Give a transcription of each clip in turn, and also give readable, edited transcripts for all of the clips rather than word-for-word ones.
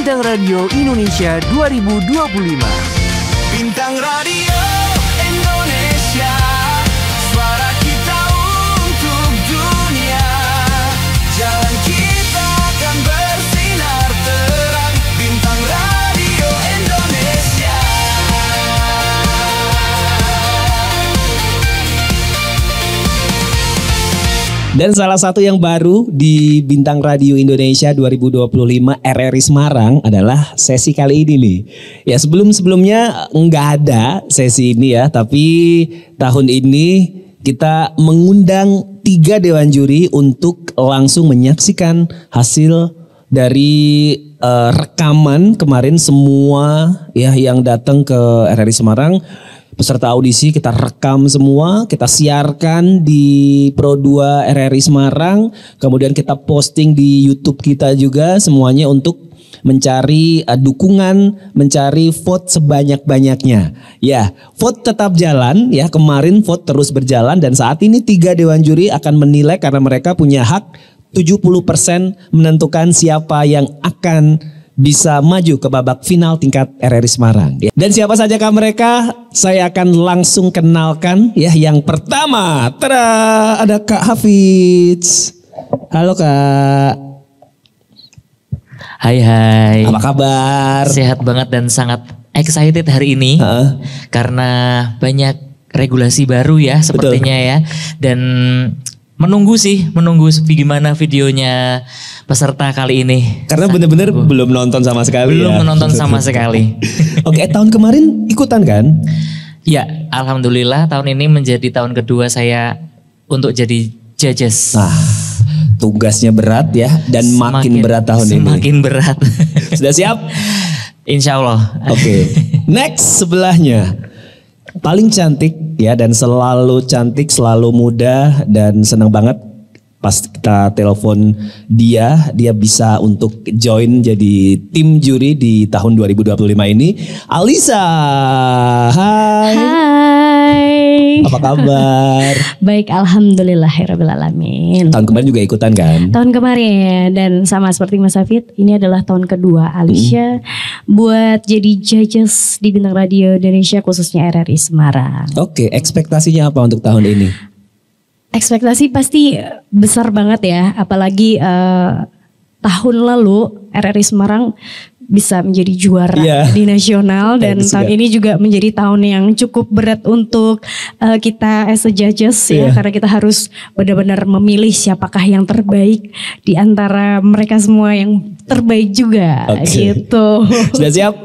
Bintang Radio Indonesia 2025. Bintang Radio Indonesia, suara kita untuk dunia. Jalan kita akan bersinar terang. Bintang Radio Indonesia. Dan salah satu yang baru di Bintang Radio Indonesia 2025 RRI Semarang adalah sesi kali ini nih. Ya sebelumnya nggak ada sesi ini ya, tapi tahun ini kita mengundang 3 dewan juri untuk langsung menyaksikan hasil dari rekaman kemarin semua ya yang datang ke RRI Semarang. Peserta audisi kita rekam semua, kita siarkan di Pro 2 RRI Semarang, kemudian kita posting di YouTube kita juga semuanya untuk mencari dukungan, mencari vote sebanyak-banyaknya. Ya, vote tetap jalan ya, kemarin vote terus berjalan dan saat ini 3 dewan juri akan menilai karena mereka punya hak 70% menentukan siapa yang akan bisa maju ke babak final tingkat RRI Semarang. Dan siapa sajakah mereka? Saya akan langsung kenalkan ya. Yang pertama, tada, ada Kak Hafidz. Halo Kak. Hai. Apa kabar? Sehat banget dan sangat excited hari ini. Karena banyak regulasi baru ya sepertinya. Betul. Ya. Dan menunggu gimana videonya peserta kali ini. Karena benar-benar belum nonton sama sekali. Belum menonton sama sekali. Oke, tahun kemarin ikutan kan? Ya, alhamdulillah tahun ini menjadi tahun kedua saya untuk jadi judges. Tugasnya berat ya dan makin berat tahun ini. Semakin berat. Sudah siap? Insya Allah. Oke. Next sebelahnya. Paling cantik ya dan selalu cantik, selalu muda dan senang banget pas kita telepon dia bisa untuk join jadi tim juri di tahun 2025 ini. Alisa, hai. Apa kabar? Baik, alhamdulillahirabbil alamin. Tahun kemarin juga ikutan kan? Tahun kemarin dan sama seperti Mas Hafid, ini adalah tahun kedua Alicia buat jadi judges di Bintang Radio Indonesia khususnya RRI Semarang. Oke, ekspektasinya apa untuk tahun ini? Ekspektasi pasti besar banget ya, apalagi tahun lalu RRI Semarang bisa menjadi juara di nasional dan tahun ini juga menjadi tahun yang cukup berat untuk kita as a judges ya, karena kita harus benar-benar memilih siapakah yang terbaik di antara mereka semua yang terbaik juga gitu. Sudah siap?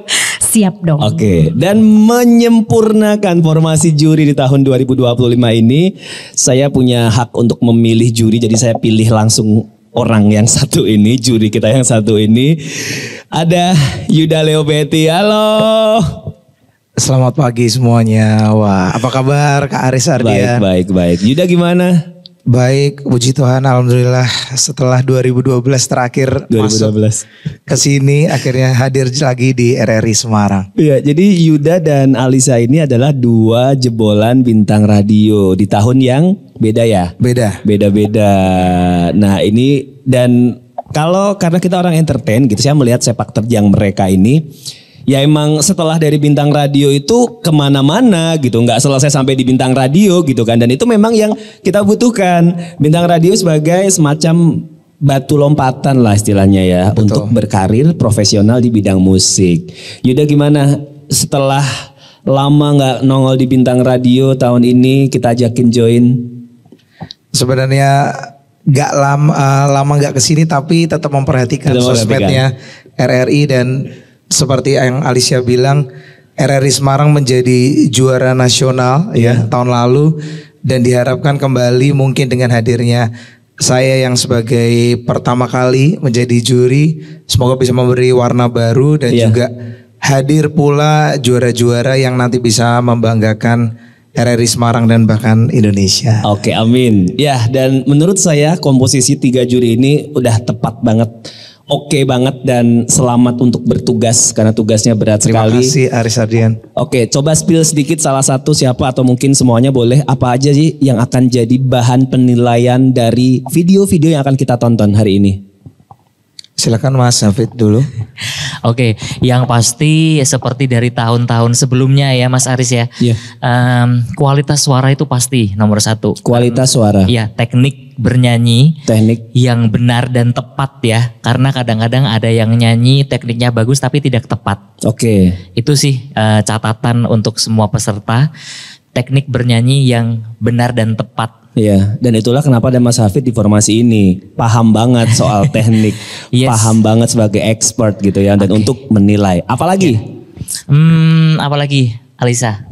Siap dong. Oke, dan menyempurnakan formasi juri di tahun 2025 ini, saya punya hak untuk memilih juri, jadi saya pilih langsung orang yang satu ini, juri kita yang satu ini. Ada Yuda Leopeti, halo. Selamat pagi semuanya. Wah, apa kabar Kak Aris Ardian? Baik. Yuda gimana? Baik, puji Tuhan, alhamdulillah. Setelah 2012 terakhir masuk ke sini, akhirnya hadir lagi di RRI Semarang. Iya, jadi Yuda dan Alisa ini adalah 2 jebolan bintang radio di tahun yang beda ya? Beda-beda. Nah ini dan karena kita orang entertain gitu, saya melihat sepak terjang mereka ini. Ya emang setelah dari bintang radio itu kemana-mana gitu, nggak selesai sampai di bintang radio gitu kan. Dan itu memang yang kita butuhkan, bintang radio sebagai semacam batu lompatan lah istilahnya ya. Betul. Untuk berkarir profesional di bidang musik. Yuda gimana setelah lama nggak nongol di bintang radio, tahun ini kita ajakin join? Sebenarnya gak lama gak kesini tapi tetap memperhatikan sosmednya RRI dan seperti yang Alicia bilang, RRI Semarang menjadi juara nasional ya tahun lalu dan diharapkan kembali mungkin dengan hadirnya saya yang sebagai pertama kali menjadi juri, semoga bisa memberi warna baru dan juga hadir pula juara-juara yang nanti bisa membanggakan RRI Semarang dan bahkan Indonesia. Oke, amin. Ya, dan menurut saya komposisi 3 juri ini udah tepat banget. Oke banget dan selamat untuk bertugas karena tugasnya berat sekali. Terima kasih Aris Ardian. Oke, coba spill sedikit salah satu siapa atau mungkin semuanya boleh. Apa aja sih yang akan jadi bahan penilaian dari video-video yang akan kita tonton hari ini? Silakan Mas Hafid dulu. Oke, yang pasti seperti dari tahun-tahun sebelumnya ya Mas Aris ya. Iya. Kualitas suara itu pasti nomor satu. Kualitas suara. Iya, teknik bernyanyi. Teknik. Yang benar dan tepat ya. Karena kadang-kadang ada yang nyanyi tekniknya bagus tapi tidak tepat. Oke. Itu sih catatan untuk semua peserta. Teknik bernyanyi yang benar dan tepat. Iya, dan itulah kenapa ada Mas Hafid di formasi ini. Paham banget soal teknik. Yes. Paham banget sebagai expert gitu ya. Dan untuk menilai. Apalagi? Apalagi Alisa?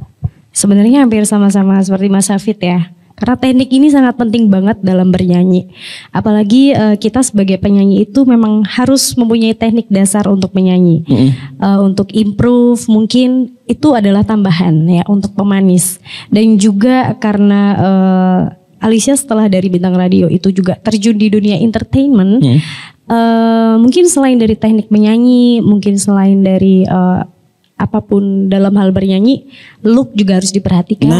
Sebenarnya hampir sama-sama seperti Mas Hafid ya. Karena teknik ini sangat penting banget dalam bernyanyi. Apalagi kita sebagai penyanyi itu memang harus mempunyai teknik dasar untuk menyanyi. Untuk improve mungkin itu adalah tambahan ya untuk pemanis. Dan juga karena Alicia setelah dari Bintang Radio itu juga terjun di dunia entertainment. Mungkin selain dari teknik menyanyi, mungkin selain dari apapun dalam hal bernyanyi, look juga harus diperhatikan,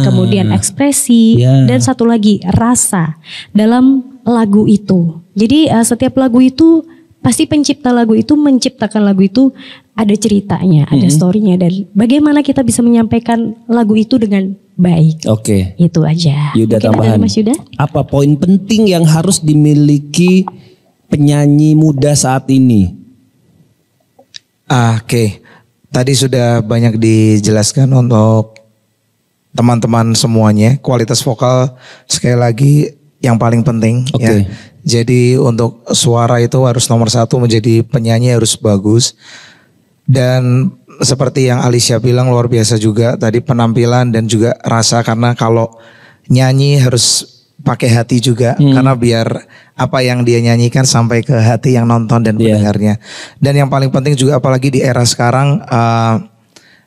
kemudian ekspresi, dan satu lagi rasa dalam lagu itu. Jadi setiap lagu itu pasti pencipta lagu itu menciptakan lagu itu ada ceritanya, ada storynya, dan bagaimana kita bisa menyampaikan lagu itu dengan baik. Oke. Itu aja. Yuda, mungkin tambahan. ada Mas Yuda? Apa poin penting yang harus dimiliki penyanyi muda saat ini? Oke. Tadi sudah banyak dijelaskan untuk teman-teman semuanya. Kualitas vokal sekali lagi yang paling penting ya. Jadi untuk suara itu harus nomor satu, menjadi penyanyi harus bagus. Dan seperti yang Alicia bilang luar biasa juga tadi penampilan dan juga rasa, karena kalau nyanyi harus pakai hati juga karena biar apa yang dia nyanyikan sampai ke hati yang nonton dan pendengarnya. Dan yang paling penting juga apalagi di era sekarang,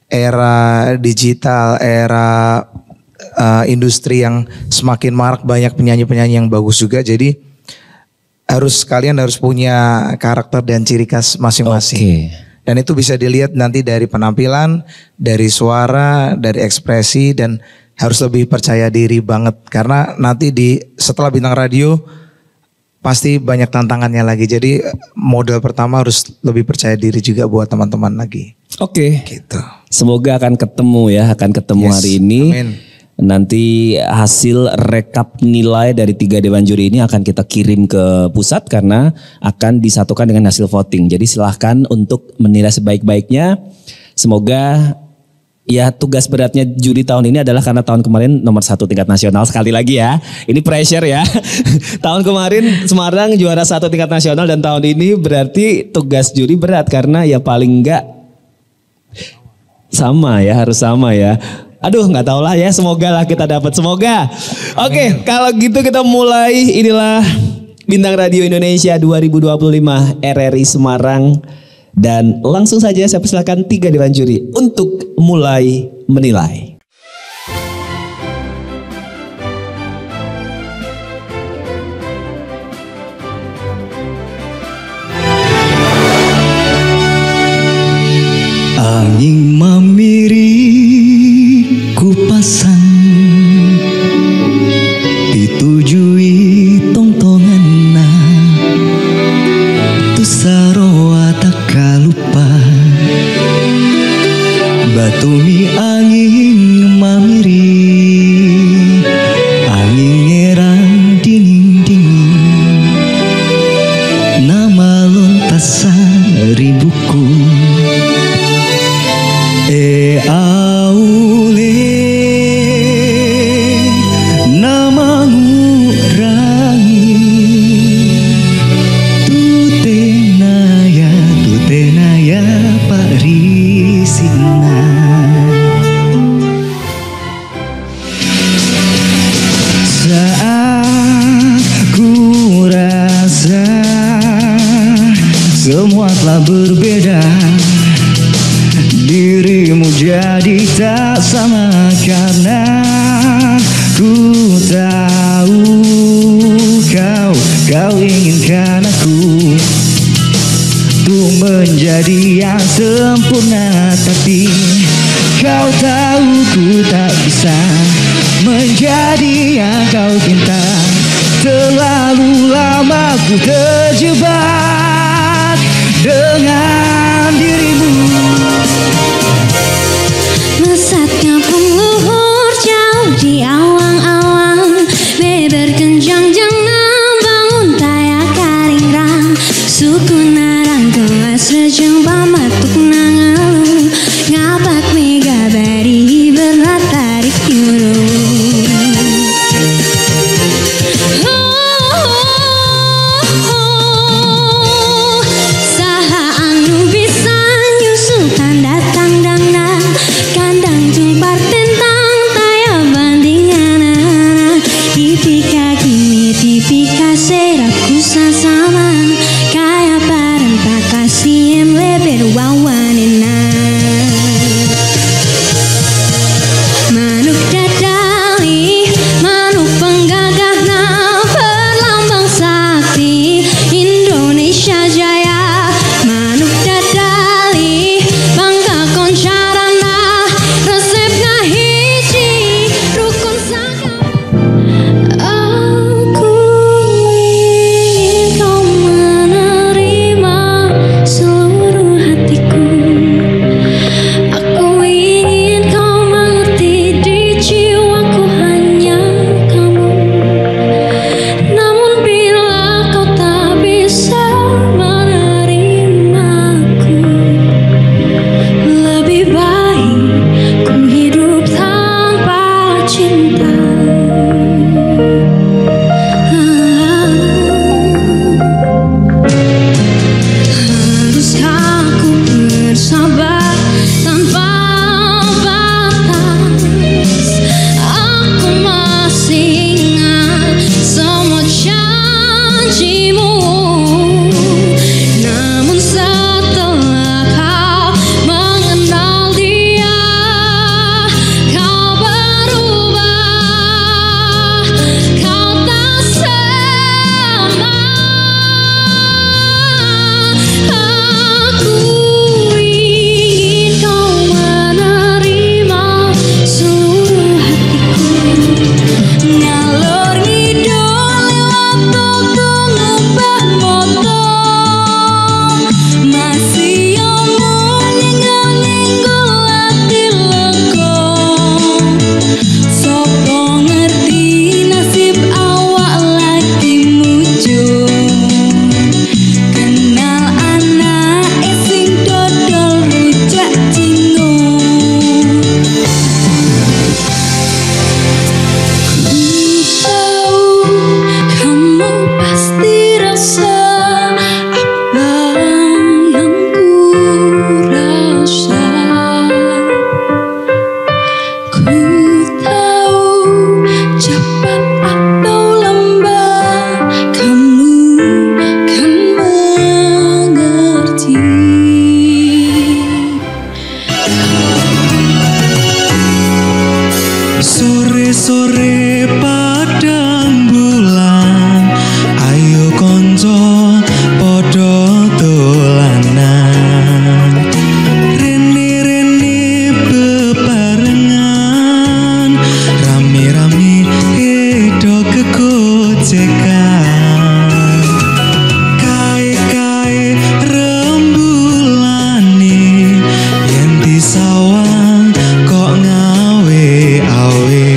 era digital, era industri yang semakin marak, banyak penyanyi-penyanyi yang bagus juga. Jadi kalian harus punya karakter dan ciri khas masing-masing. Dan itu bisa dilihat nanti dari penampilan, dari suara, dari ekspresi, dan harus lebih percaya diri banget. Karena nanti setelah Bintang Radio pasti banyak tantangannya lagi. Jadi modal pertama harus lebih percaya diri juga buat teman-teman lagi. Oke. Gitu. Semoga akan ketemu ya, hari ini. Amin. Nanti hasil rekap nilai dari 3 dewan juri ini akan kita kirim ke pusat karena akan disatukan dengan hasil voting. Jadi silahkan untuk menilai sebaik-baiknya. Semoga ya tugas beratnya juri tahun ini adalah karena tahun kemarin nomor 1 tingkat nasional, sekali lagi ya. Ini pressure ya. Tahun kemarin Semarang juara 1 tingkat nasional dan tahun ini berarti tugas juri berat karena ya paling enggak sama ya, harus sama ya. Aduh nggak tahu lah ya, semoga lah kita dapat, semoga. Oke, kalau gitu kita mulai. Inilah Bintang Radio Indonesia 2025 RRI Semarang. Dan langsung saja saya persilakan 3 dewan juri untuk mulai menilai. Angin mamiri ku pasang ditujui tongtongan tu saroa tak kalupa batumi angin mamiri angin ngerang dingin-dingin nama lontasa ribuku aule nama ngurangi tutenaya parisina saat ku rasa semua telah berbeda, dirimu jadi tak sama karena ku tahu kau inginkan aku untuk menjadi yang sempurna, tapi kau tahu ku tak bisa menjadi yang kau cinta. Terlalu lama ku terjebak dengan dirimu. Mesatnya penluhur jauh di awang-awang, beber kenjang jangan bangun taya karingrang, suku narang kelas rejeng pamatuk nangalu, ngapak mega bari berlatarik nyuruh. Sore-sore padang bulan, ayo konco podo dolanan. Rene-rene bebarengan, rame-rame edo kegojekan. Kae-kae rembulane yen disawang kok ngawe awe.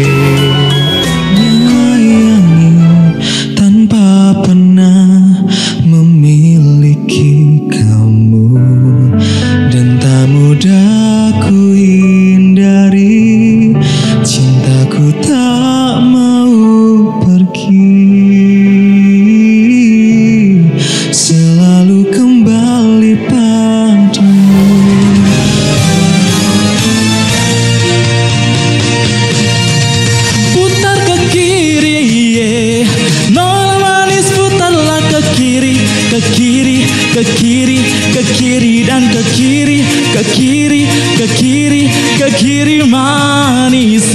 Ke kiri manis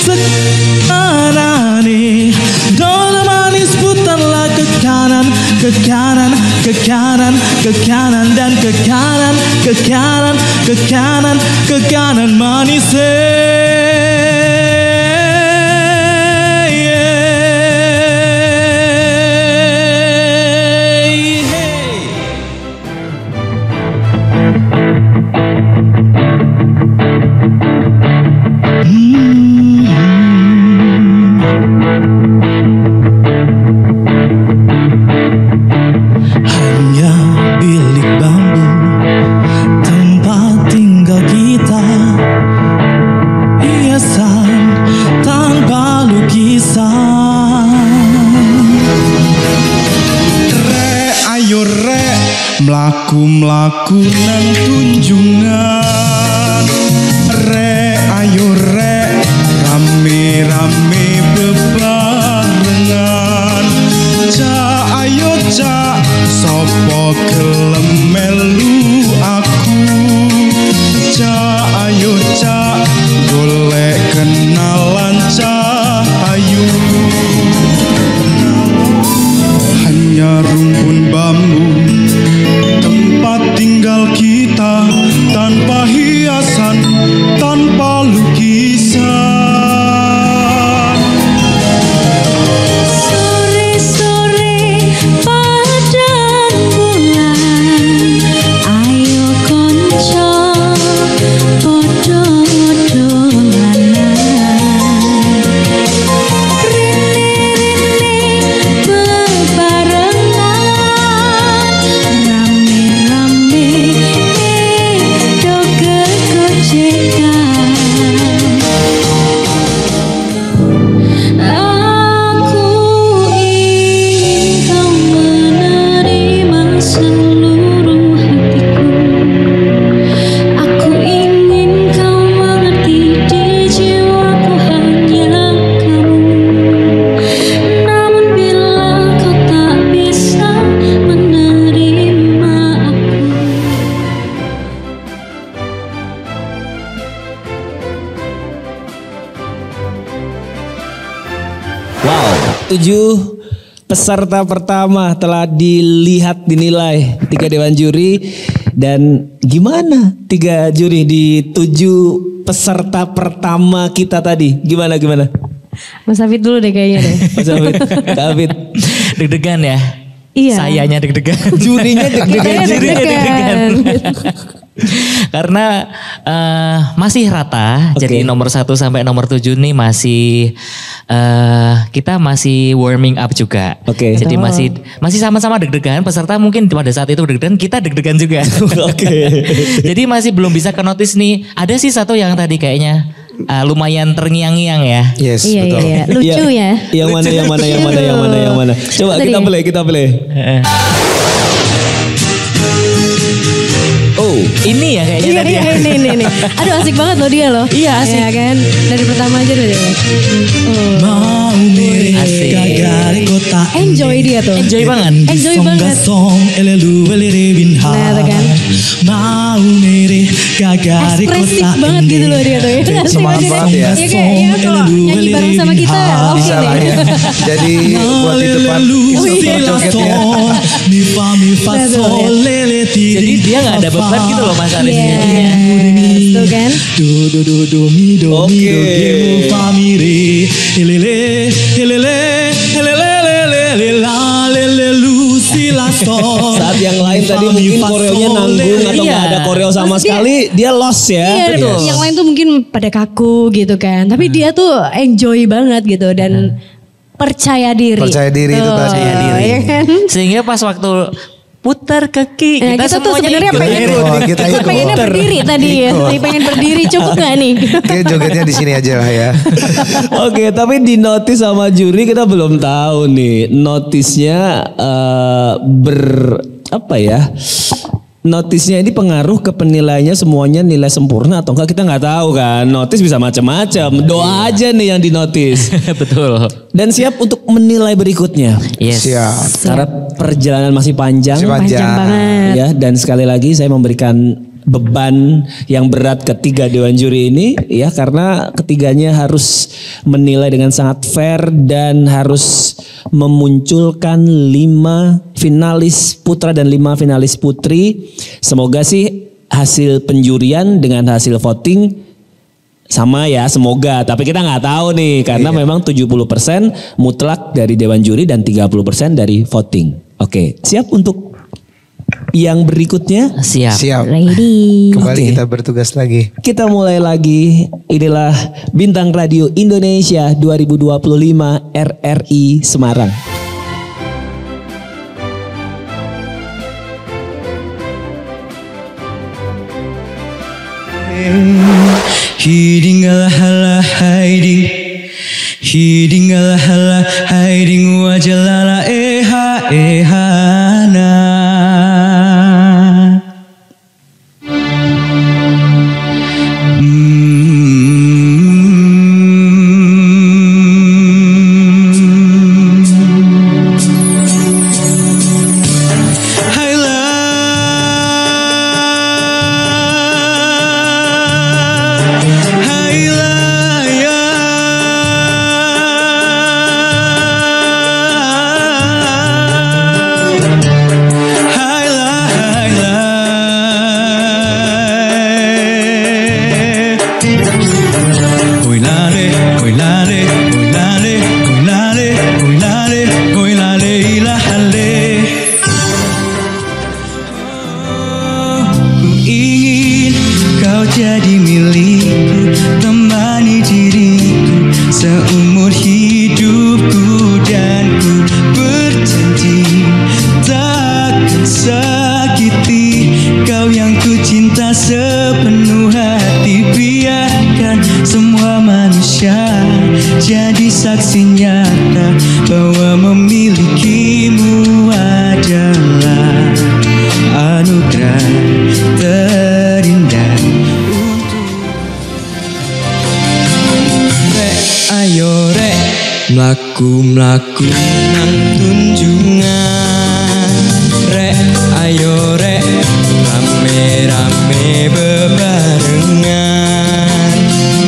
sekarang dona manis putarlah ke kanan ke kanan ke kanan ke kanan dan ke kanan ke kanan ke kanan ke kanan manis aku nang tunjungan. Rek ayo rek rame-rame bebarengan. Cak ayo cak sopo gelem melu aku. Cak ayo cak golek kenalan Cahayu. Hanya rumpun bambu tempat tinggal kita, tanpa hiasan, tanpa lukisan. Sore-sore padang bulan, ayo konco podo-podo lanang. Rene-rene bebarengan, rame-rame do kegojekan. Aku ingin kau menerima seluruh hatiku. Aku ingin kau mengerti di jiwaku hanya kamu. Namun bila kau tak bisa menerima aku. Wow, 7 peserta pertama telah dilihat dinilai 3 dewan juri. Dan gimana 3 juri di 7 peserta pertama kita tadi? Gimana? Mas Hafid dulu deh kayaknya deh. Mas Hafid, Kak Hafid. Deg-degan ya? Iya. Sayanya deg-degan. Jurinya Kitanya deg-degan. Karena masih rata. Oke. Jadi nomor 1 sampai nomor 7 nih masih kita masih warming up juga. Oke. Jadi masih sama-sama deg-degan. Peserta mungkin pada saat itu deg-degan, kita deg-degan juga. Oke. Jadi masih belum bisa ke notice nih. Ada sih satu yang tadi kayaknya lumayan terngiang-ngiang ya. Yes, Iya, betul. iya. Lucu ya. Yang mana? Coba Tadi. kita play. Oh, Ini ya kayaknya tadi ya. Ini. Aduh asik banget loh dia loh. Iya, asik. Ya kan. Dari pertama aja dulu deh. Mau mere Asik. gagari kota. Enjoy dia tuh. Enjoy banget. Enjoy banget. Song elelu elere binha. Nah, tuh kan. Mau mere gagari Ekspresif kota. banget gitu loh dia tuh. Semangat banget ya. Ya kayak kalau nyanyi bareng sama kita oke Bisa lah deh. ya. Jadi buat di depan instruktur jogetnya. Mi fa Nah, tuh, sol lele ti. Jadi dia nggak ada beban gitu loh Mas Aris Iya. jadinya. Tuh kan. Do mi do Oke. mi do ge fa mi re. Elele la lele lu si la sol. saat yang lain tadi mungkin koreonya nanggung atau Iya. nggak ada koreo sama sekali, dia lost ya. Iya, Betul. yang lain tuh mungkin pada kaku gitu kan. Tapi dia tuh enjoy banget gitu dan percaya diri. Percaya diri itu Tuh, tadi. Percaya diri. ya kan? Sehingga pas waktu putar kaki Nah, kita kita tuh semuanya sebenarnya ikut. pengen Oh, kita ikut. pengennya berdiri tadi ya. Pengen berdiri cukup gak nih? Oke, jogetnya di sini aja lah ya. Oke, tapi di notis sama juri kita belum tahu nih. Notisnya apa ya? Notisnya ini pengaruh ke penilaiannya semuanya nilai sempurna atau enggak kita nggak tahu kan. Notis bisa macam-macam. Doa aja nih yang dinotis. Betul. Dan siap untuk menilai berikutnya. Yes. Siap. Karena perjalanan masih panjang. Masih Panjang banget. Ya, dan sekali lagi saya memberikan beban yang berat ketiga dewan juri ini ya, karena ketiganya harus menilai dengan sangat fair dan harus memunculkan 5 finalis putra dan 5 finalis putri. Semoga sih hasil penjurian dengan hasil voting sama ya, semoga. Tapi kita nggak tahu nih karena memang 70% mutlak dari dewan juri dan 30% dari voting. Oke, siap untuk yang berikutnya? Siap. Siap. Ready. Kembali Oke. kita bertugas lagi. Kita mulai lagi. Inilah Bintang Radio Indonesia 2025 RRI Semarang. Hiding ala hiding. Hiding ala hiding wajalala ehana. jadi milikku, temani diriku seumur hidupku. Dan ku berjanji takkan sakiti kau yang ku cinta sepenuh hati. Biarkan semua manusia jadi saksi nyata bahwa memilikimu adalah anugerah terindah untuk rek, ayo rek, mlaku-mlaku nang tunjungan. Rek, ayo rek, rame-rame bebarengan.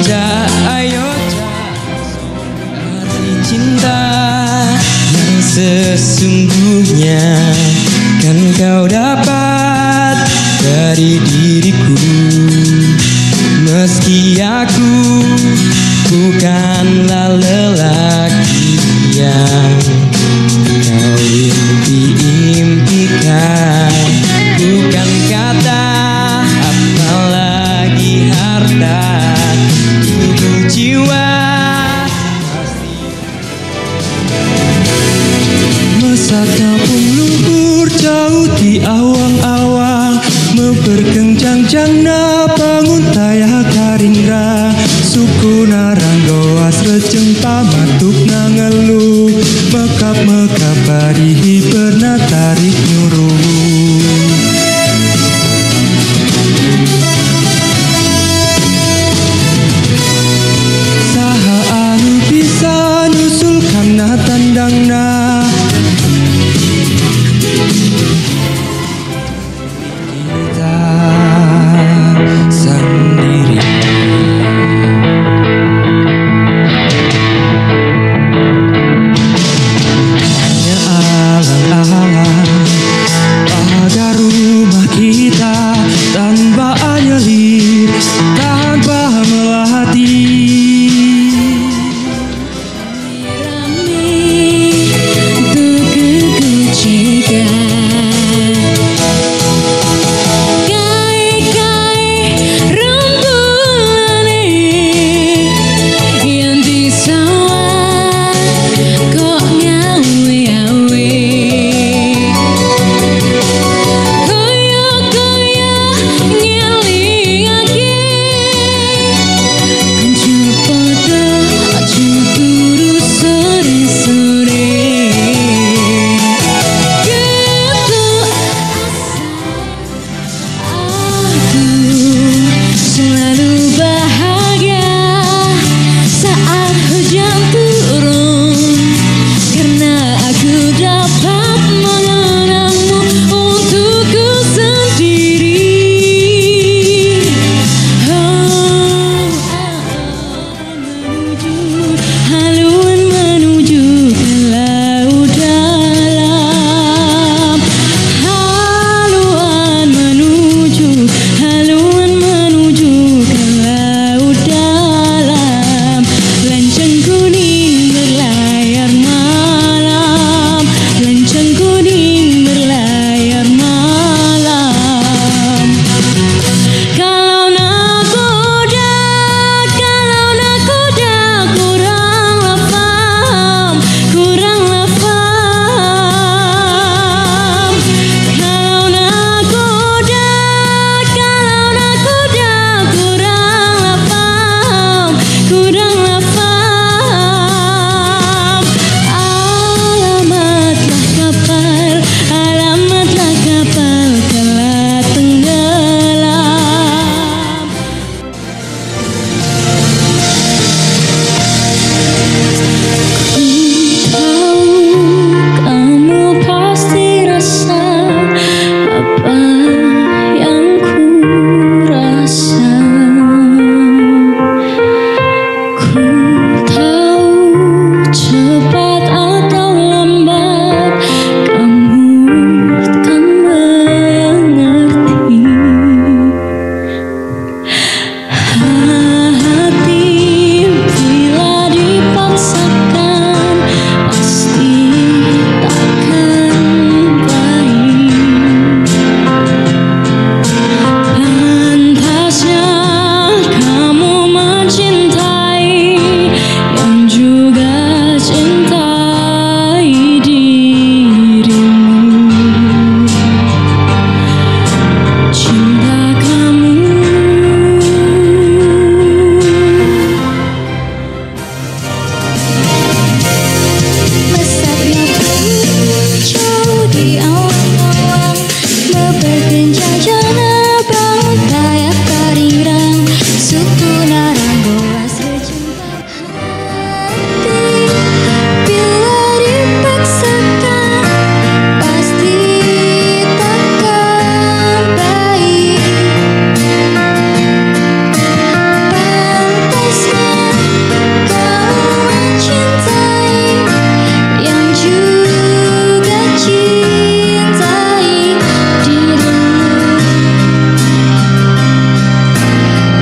Ja, ayo ja, arti cinta yang sesungguhnya kan kau dapat dari diriku. Meski aku bukanlah lelaki yang kau impi-impikan, bukan kata apalagi harta, tubuh jiwa mesaka pun luhur jauh di awang-awang, meperkenjang-jang na bangun tayah karingra. Suku naranggo asrejeng pamatuk nangelu, mekap-mekap barihi pernah tarik nyuruh.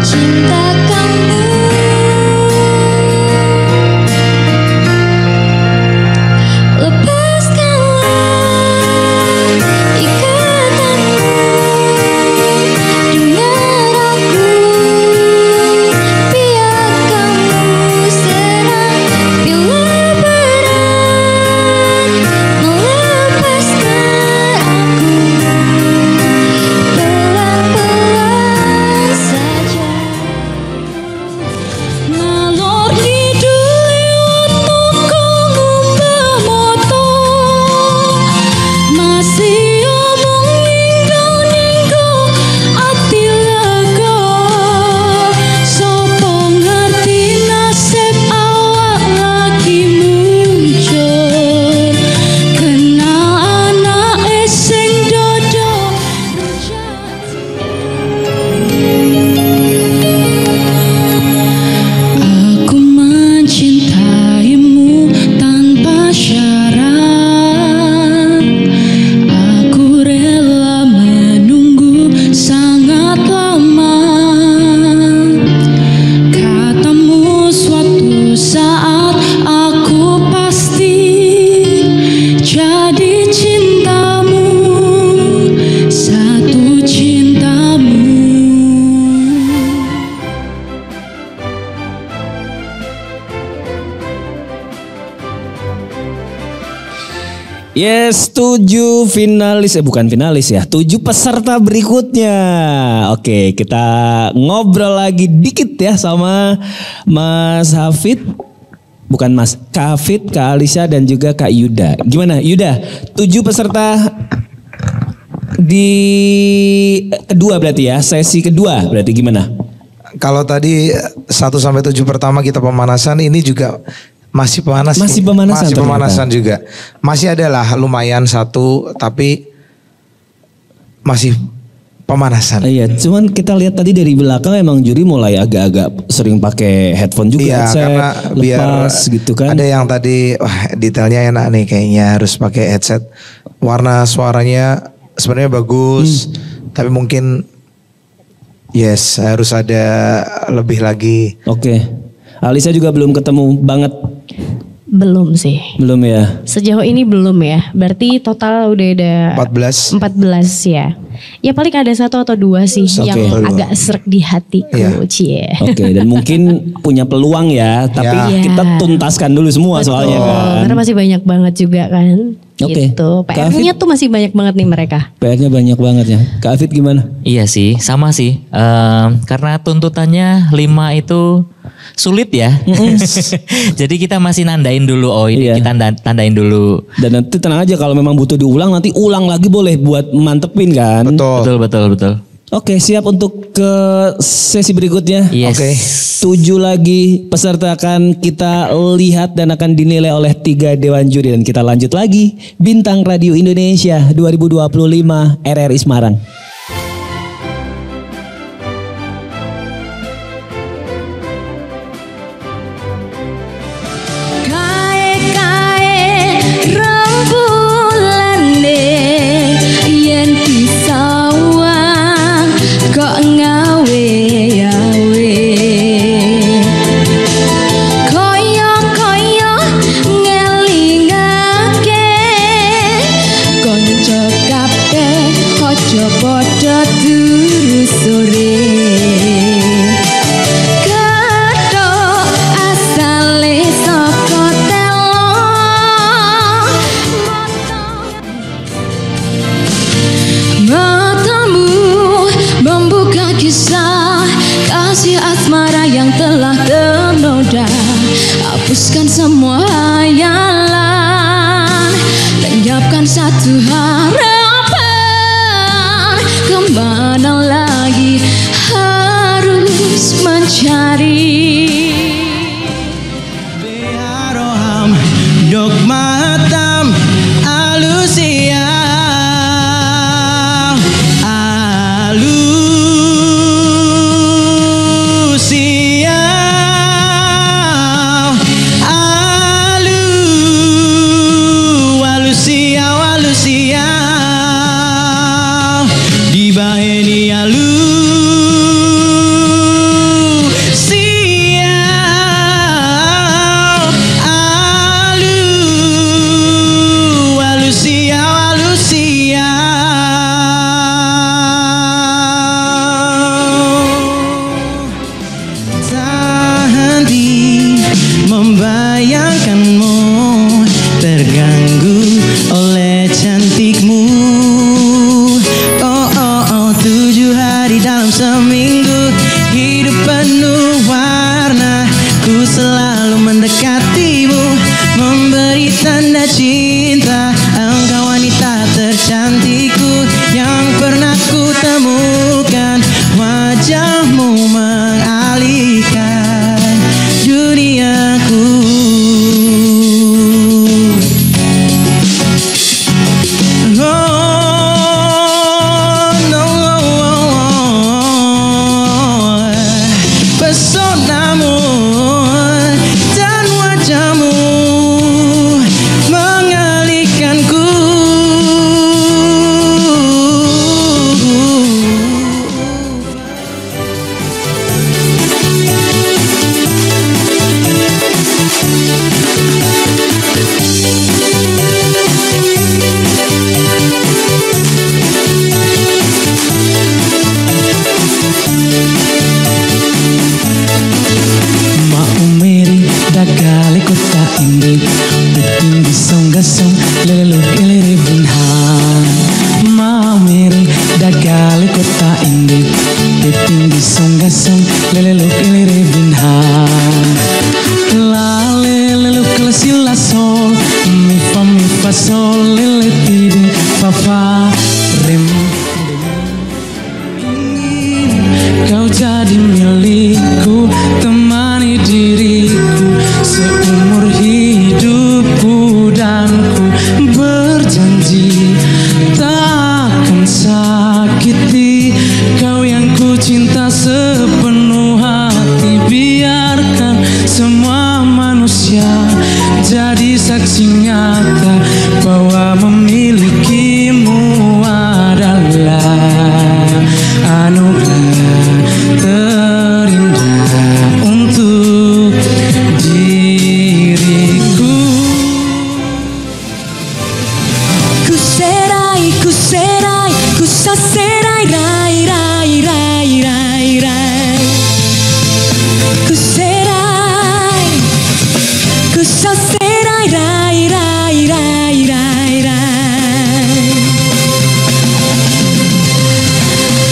cinta kamu. Lepaskanlah ikatanmu dengan aku, biar kamu senang bila berat melepaskan aku. Pelan-pelan saja ngalor ngidul lewat toko ngumbah moto, masih omong ninggo ati lega. Sopo ngerti nasib awak lagi muncul, kenal anake sing dodo aku mencintaimu tanpa syarat. Aku rela menunggu sangat lama. Katamu suatu saat aku pasti jadi cintamu, satu cintamu. Yes, 7 finalis, bukan finalis ya, 7 peserta berikutnya. Oke, kita ngobrol lagi dikit ya sama Mas Hafid. Bukan Mas, Kak Hafid, Kak Alisha dan juga Kak Yuda. Gimana Yuda, 7 peserta di kedua berarti ya, sesi kedua berarti gimana? Kalau tadi 1 sampai 7 pertama kita pemanasan, ini juga masih pemanasan. Masih pemanasan Masih ternyata. pemanasan juga. Masih adalah lumayan 1, tapi masih pemanasan. Iya, cuman kita lihat tadi dari belakang emang juri mulai agak-agak sering pakai headphone juga, Iya, headset, karena biar lepas gitu kan. ada yang tadi wah detailnya enak nih kayaknya harus pakai headset. Warna suaranya sebenarnya bagus, tapi mungkin yes harus ada lebih lagi. Oke. Alisa juga belum ketemu banget. Belum sih. Belum ya? Sejauh ini belum ya. Berarti total udah ada 14. 14 ya. Ya paling ada 1 atau 2 sih yang Oke. agak serak di hatiku. Iya. Cie. Oke, dan mungkin punya peluang ya, tapi Ya. kita tuntaskan dulu semua soalnya kan. Karena masih banyak banget juga kan. Oke. Gitu. Kak PR-nya tuh masih banyak banget nih mereka. PR-nya banyak banget ya. Kak Afid gimana? Iya sih, sama sih. Karena tuntutannya 5 itu sulit ya. Jadi kita masih nandain dulu. Oh ini Iya. kita tandain dulu. Dan nanti tenang aja kalau memang butuh diulang nanti ulang lagi boleh buat mantepin kan. Betul. Betul. Oke, siap untuk ke sesi berikutnya. Yes. Oke. 7 lagi peserta akan kita lihat dan akan dinilai oleh 3 dewan juri, dan kita lanjut lagi Bintang Radio Indonesia 2025 RRI Semarang. Kae-kae rembulane yen disawang kok ngawe yawe, koyo-koyo ngelingake konco kabeh aja padha turu sore. Kathok asale saka telo, matamu membuka kisah kasih asmara yang telah ternoda. Hapuskan semua hayalan, lenyapkan satu harapan. Kemana lagi harus mencari? Biaroham dok matam alusia alusia alusia di baheni cinta, engkau wanita tercantikku yang pernah ku temukan. Wajahmu mengalihkan duniaku. Pesonamu dan wajahmu mengalihkanku. Dagale kota indi Beting di song-gasong Leleluk elere binhan Mamere Dagale kota indi Beting di song-gasong Leleluk elere binhan Lale leluk lesila sol Mi fa sol lele tidi fa fa rem. Kau jadi milikku, temani diriku seumur hidupku, dan ku berjanji takkan sakiti kau yang ku cinta sepenuh hati. Biarkan semua manusia jadi saksi nyata bahwa memilikimu adalah anugerah terindah untuk diriku. Ku serai, ku saserai, rai, rai, rai, rai, rai. Ku serai, ku saserai, rai, rai, rai, rai, rai.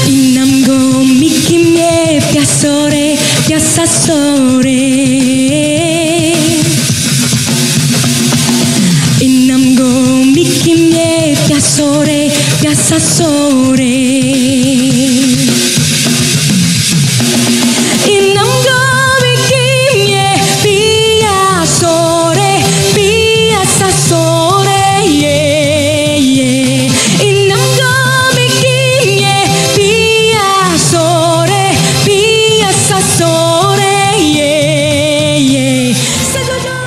Inam go mikimye piasore, piasasore. Inam go mikimye piasore, piasasore. Inam go mikimye piasore, piasasore. Yeah, yeah. Inam go mikimye piasore, piasasore. Yeah, yeah. Setuju.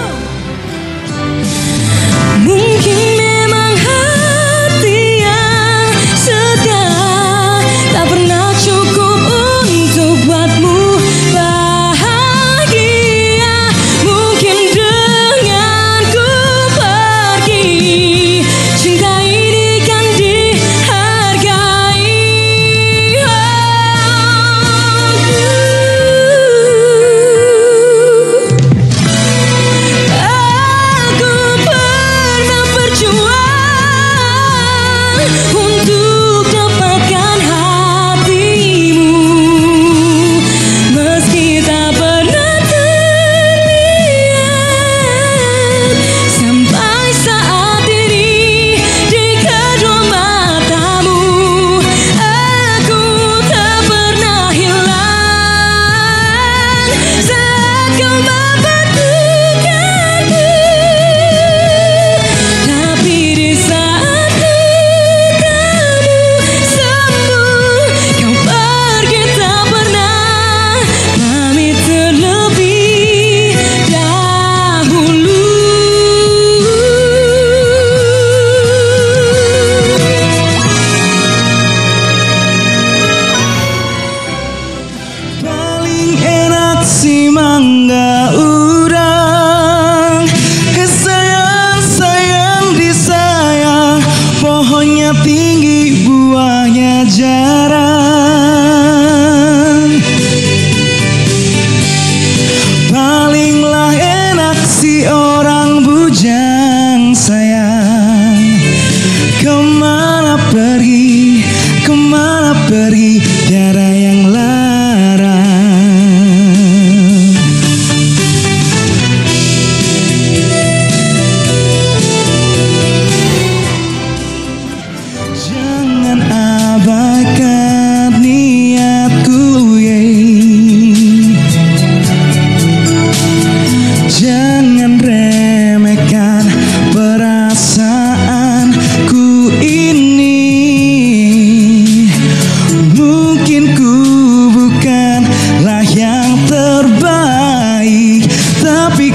Mungkin memang hati yang setia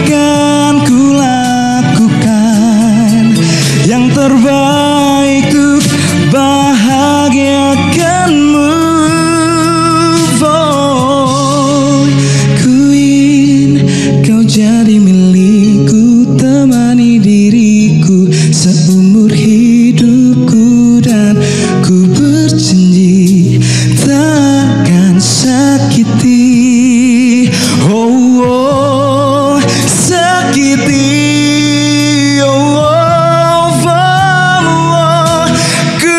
akan kulakukan yang terbaik untuk bahagiakanmu. Oh, ku ingin kau jadi milikku, temani diriku seumur hidupku, dan ku berjanji takkan sakiti. Oh, oh sakiti. Oh, oh, oh, oh. Ku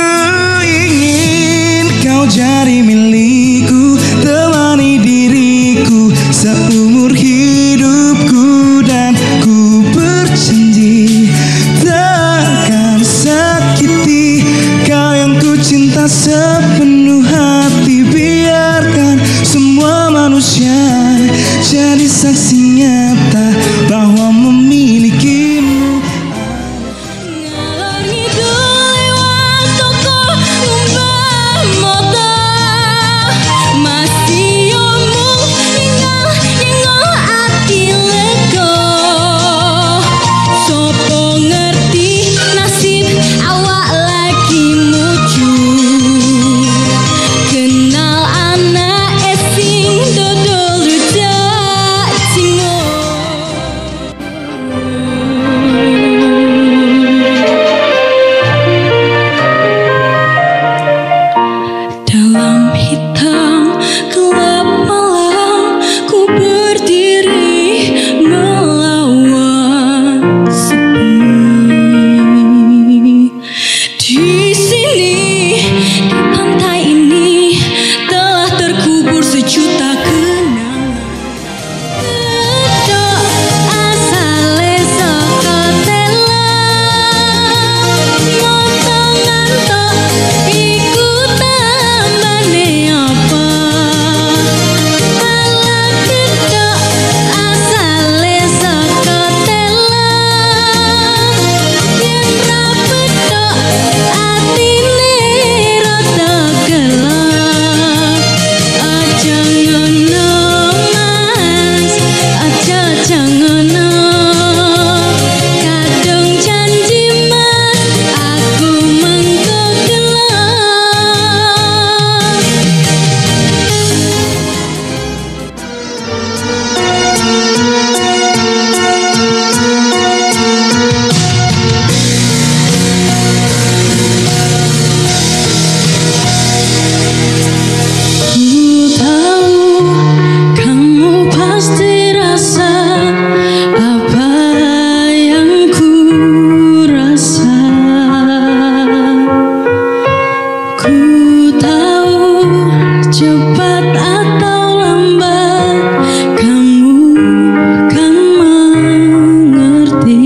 ingin kau jadi milikku, temani diriku seumur hidupku, dan ku berjanji takkan sakiti kau yang ku cinta sepenuh hati. Biarkan semua manusia jadi saksi nyata bahwa memilikimu. Ngalor ngidul lewat toko ngumbah moto, masih omong nyenggol ati lego. Sopo ngerti nasib awak lagi mujur, kenal anak sing dodol rujak dalam hitam gelap malam, ku berdiri melawan sepi. Di sini, di pantai ini telah terkubur sejuta kenangan. Kedok asale saka telan, ngontong-ngantok iku tambane apa? Alah kedok asale saka telan, yen ra pedhok atine rada gelap. Aja ngono mas, aja jangono, kadung janji mas, aku mengko gelap. Ku tahu kamu pasti rasa apa yang ku rasa. Ku tahu cepat atau lambat kamu kan mengerti.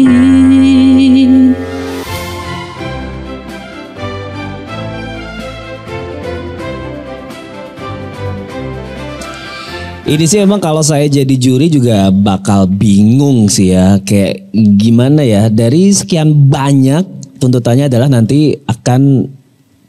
Ini sih memang kalau saya jadi juri juga bakal bingung sih ya. Kayak gimana ya, dari sekian banyak tuntutannya adalah nanti akan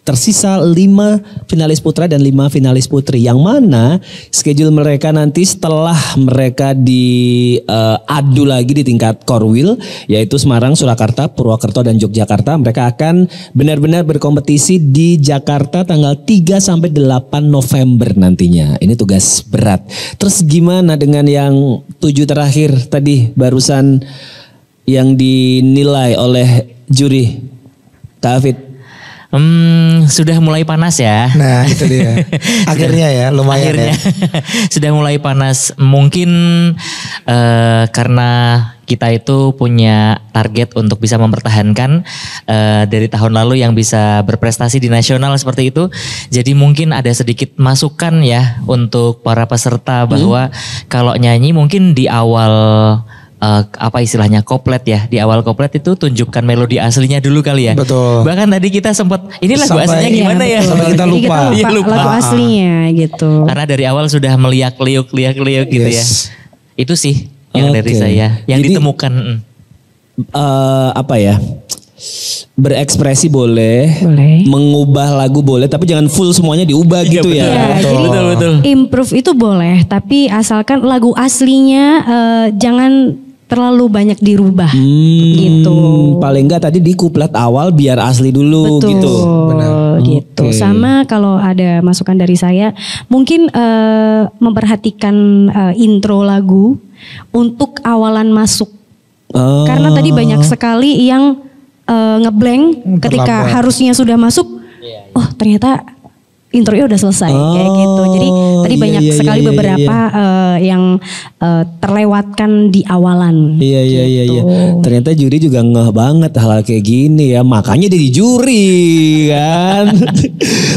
tersisa 5 finalis putra dan 5 finalis putri. Yang mana schedule mereka nanti setelah mereka diadu lagi di tingkat Korwil, yaitu Semarang, Surakarta, Purwokerto, dan Yogyakarta. Mereka akan benar-benar berkompetisi di Jakarta tanggal 3 sampai 8 November nantinya. Ini tugas berat. Terus gimana dengan yang 7 terakhir tadi barusan yang dinilai oleh juri, Kak Hafid? Sudah mulai panas ya. Nah itu dia. Akhirnya ya lumayan Akhirnya, ya. sudah mulai panas. Mungkin karena kita itu punya target untuk bisa mempertahankan dari tahun lalu yang bisa berprestasi di nasional seperti itu. Jadi mungkin ada sedikit masukan ya untuk para peserta bahwa kalau nyanyi mungkin di awal apa istilahnya koplet ya, di awal koplet itu tunjukkan melodi aslinya dulu kali ya. Betul. Bahkan tadi kita sempat ini lagu aslinya gimana ya? Sampai kita lupa. Jadi kita Iya, lupa. lagu aslinya gitu. Karena dari awal sudah meliak-liuk gitu ya. Itu sih yang dari Oke. saya yang Jadi, ditemukan. Apa ya? Berekspresi boleh, Boleh. mengubah lagu boleh, tapi jangan full semuanya diubah gitu ya. Iya, jadi Betul. improve itu boleh, tapi asalkan lagu aslinya jangan terlalu banyak dirubah gitu. Paling enggak tadi di kuplet awal biar asli dulu. Betul, gitu. Benar. Gitu. Okay. Sama kalau ada masukan dari saya, mungkin memperhatikan intro lagu untuk awalan masuk. Karena tadi banyak sekali yang ngeblank ketika harusnya sudah masuk. Oh ternyata intronya udah selesai kayak gitu. Jadi tadi banyak sekali beberapa yang terlewatkan di awalan. Iya. Ternyata juri juga ngeh banget hal kayak gini ya. Makanya jadi juri kan.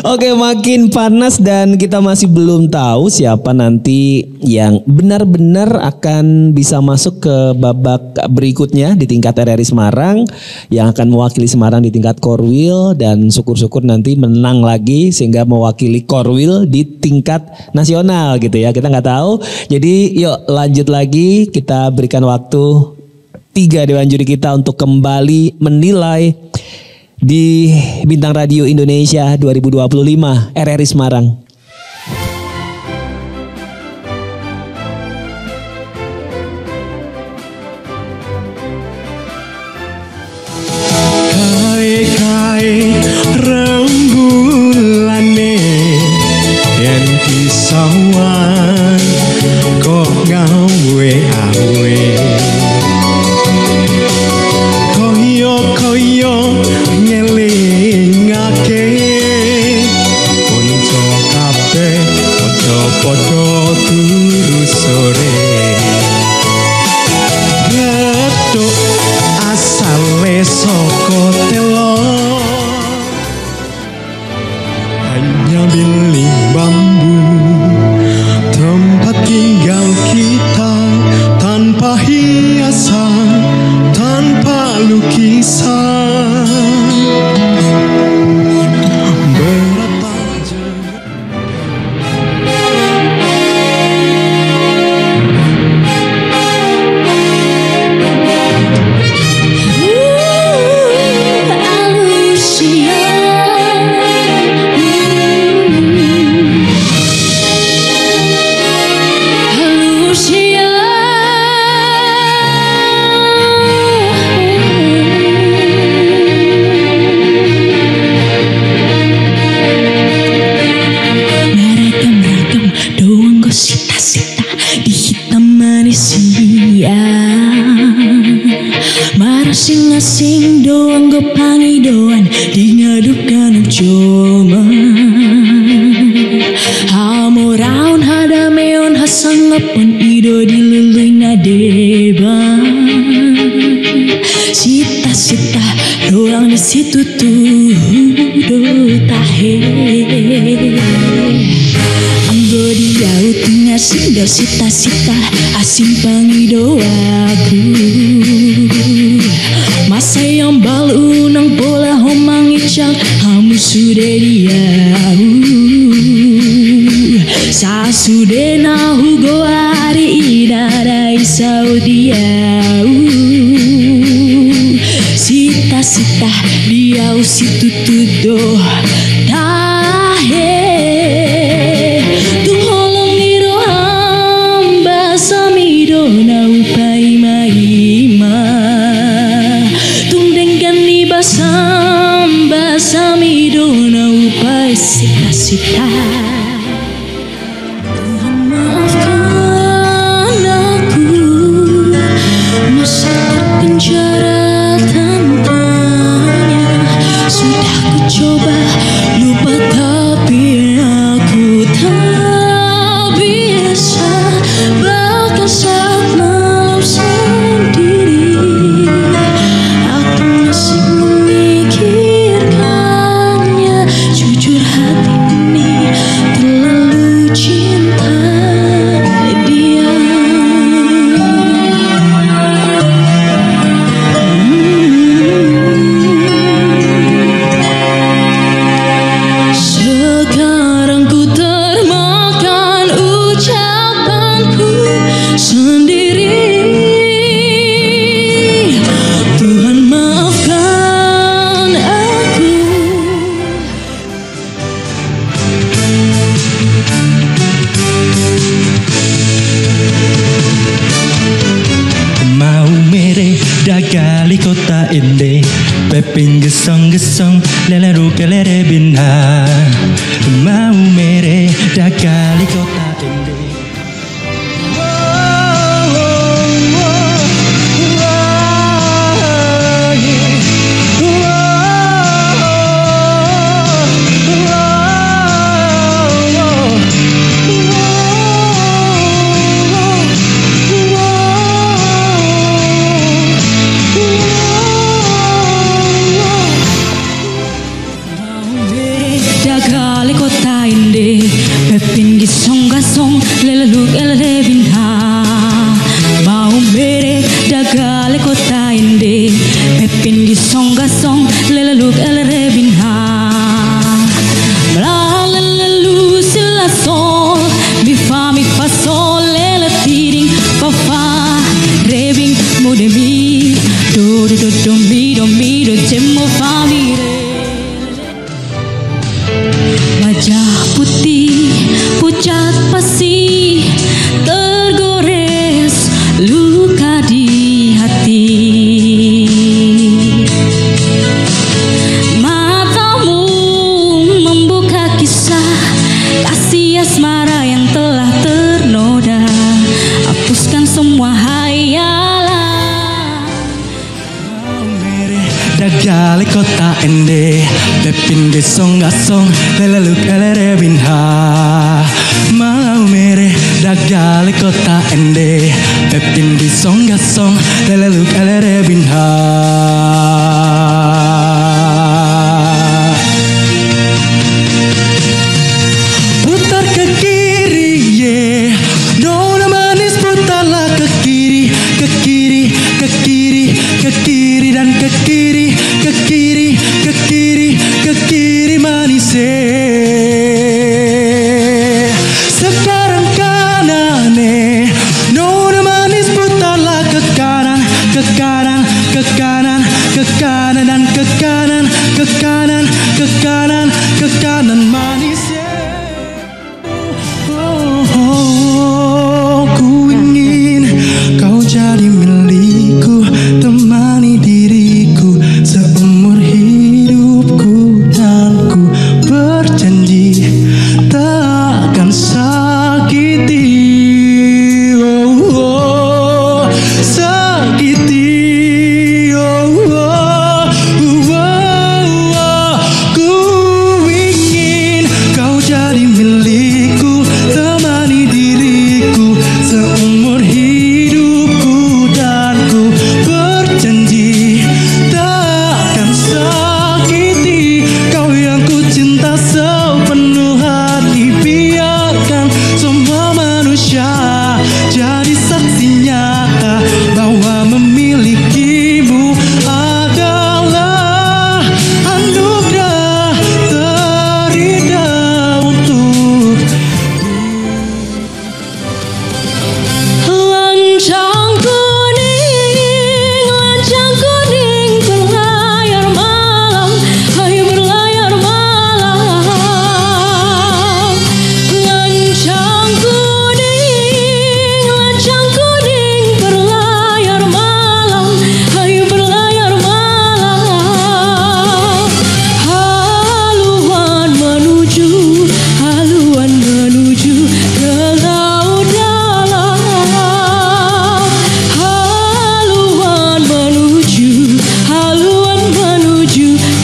Oke, makin panas dan kita masih belum tahu siapa nanti yang benar-benar akan bisa masuk ke babak berikutnya di tingkat RRI Semarang, yang akan mewakili Semarang di tingkat Korwil, dan syukur-syukur nanti menang lagi sehingga mewakili Korwil di tingkat nasional gitu ya. Kita nggak tahu. Jadi yuk lanjut lagi, kita berikan waktu 3 dewan juri kita untuk kembali menilai di Bintang Radio Indonesia 2025 RRI Semarang. Kai rembulane yen pisawan kok gawe awe koyo ngelingake konco kabeh padha turu sore gedhok asale saka telo hanya biling bambu tempat tinggal kita tanpa hiasan, tanpa lukisan. Berapa masing-masing doang go pangidoan di ngadukan cuma hamo raun hada meon hasangapun ido dilului nadeba sita-sita doang di situ tuh do tahe anggo diau tengah sinda sita-sita asing pangido aku masa yang balu nang bola homang icang hamu sudah diau sa sudah nahu go ari idara isau diau sita-sita diau situ tudo tahe tung holong niro hamba samido na upai maima samba samido na upai sita-sita. Tuhan maafkan aku masa terpenjara tanpanya. Sudah ku coba lupa tapi aku tak bisa. Bahkan saat malam sendiri aku masih jujur hati ini terlalu cinta dia. Sekarang ku termakan ucapanku sendiri. Tuhan maafkan aku. Mau gesong leleru kelere bina mau mere dakali kota ende. Pepin gisong gasong lelaluk elere binha mau mere dagale kota inde Pepin gisong gasong lelaluk elere binha melalelu sila sol mi fa sol lele tiring fa rebing mode mi do mi do jemmo fa mi re wajah putih pucat pasi tergores luka di hati matamu membuka kisah kasih asmara yang telah ternoda hapuskan semua hayalan dagale kota ende Pepin gesong gasong lelaluk elere binha mau mere dagale kota ende Pepin gesong gasong lelaluk elere binha putar ke kiri ye nona manis putarlah ke kiri ke kiri ke kiri ke kiri dan ke kiri ke kiri ke kiri ke kiri manis sekarang kanane nona manis putarlah ke kanan ke kanan ke kanan ke kanan dan ke kanan ke kanan ke kanan ke kanan manis ku ingin kau jadi milikku temani diriku seumur hidupku dan ku berjanji takkan sakiti sakiti ku ingin kau jadi milikku temani diriku seumur hidupku dan ku berjanji takkan sakiti kau yang ku cinta sepenuh hati biarkan semua manusia jadi saksi nyata bahwa memilikimu adalah anugerah terindah untuk lancang kuning berlayar malam hai berlayar malam lancang kuning berlayar malam hai berlayar malam haluan menuju ke laut dalam haluan menuju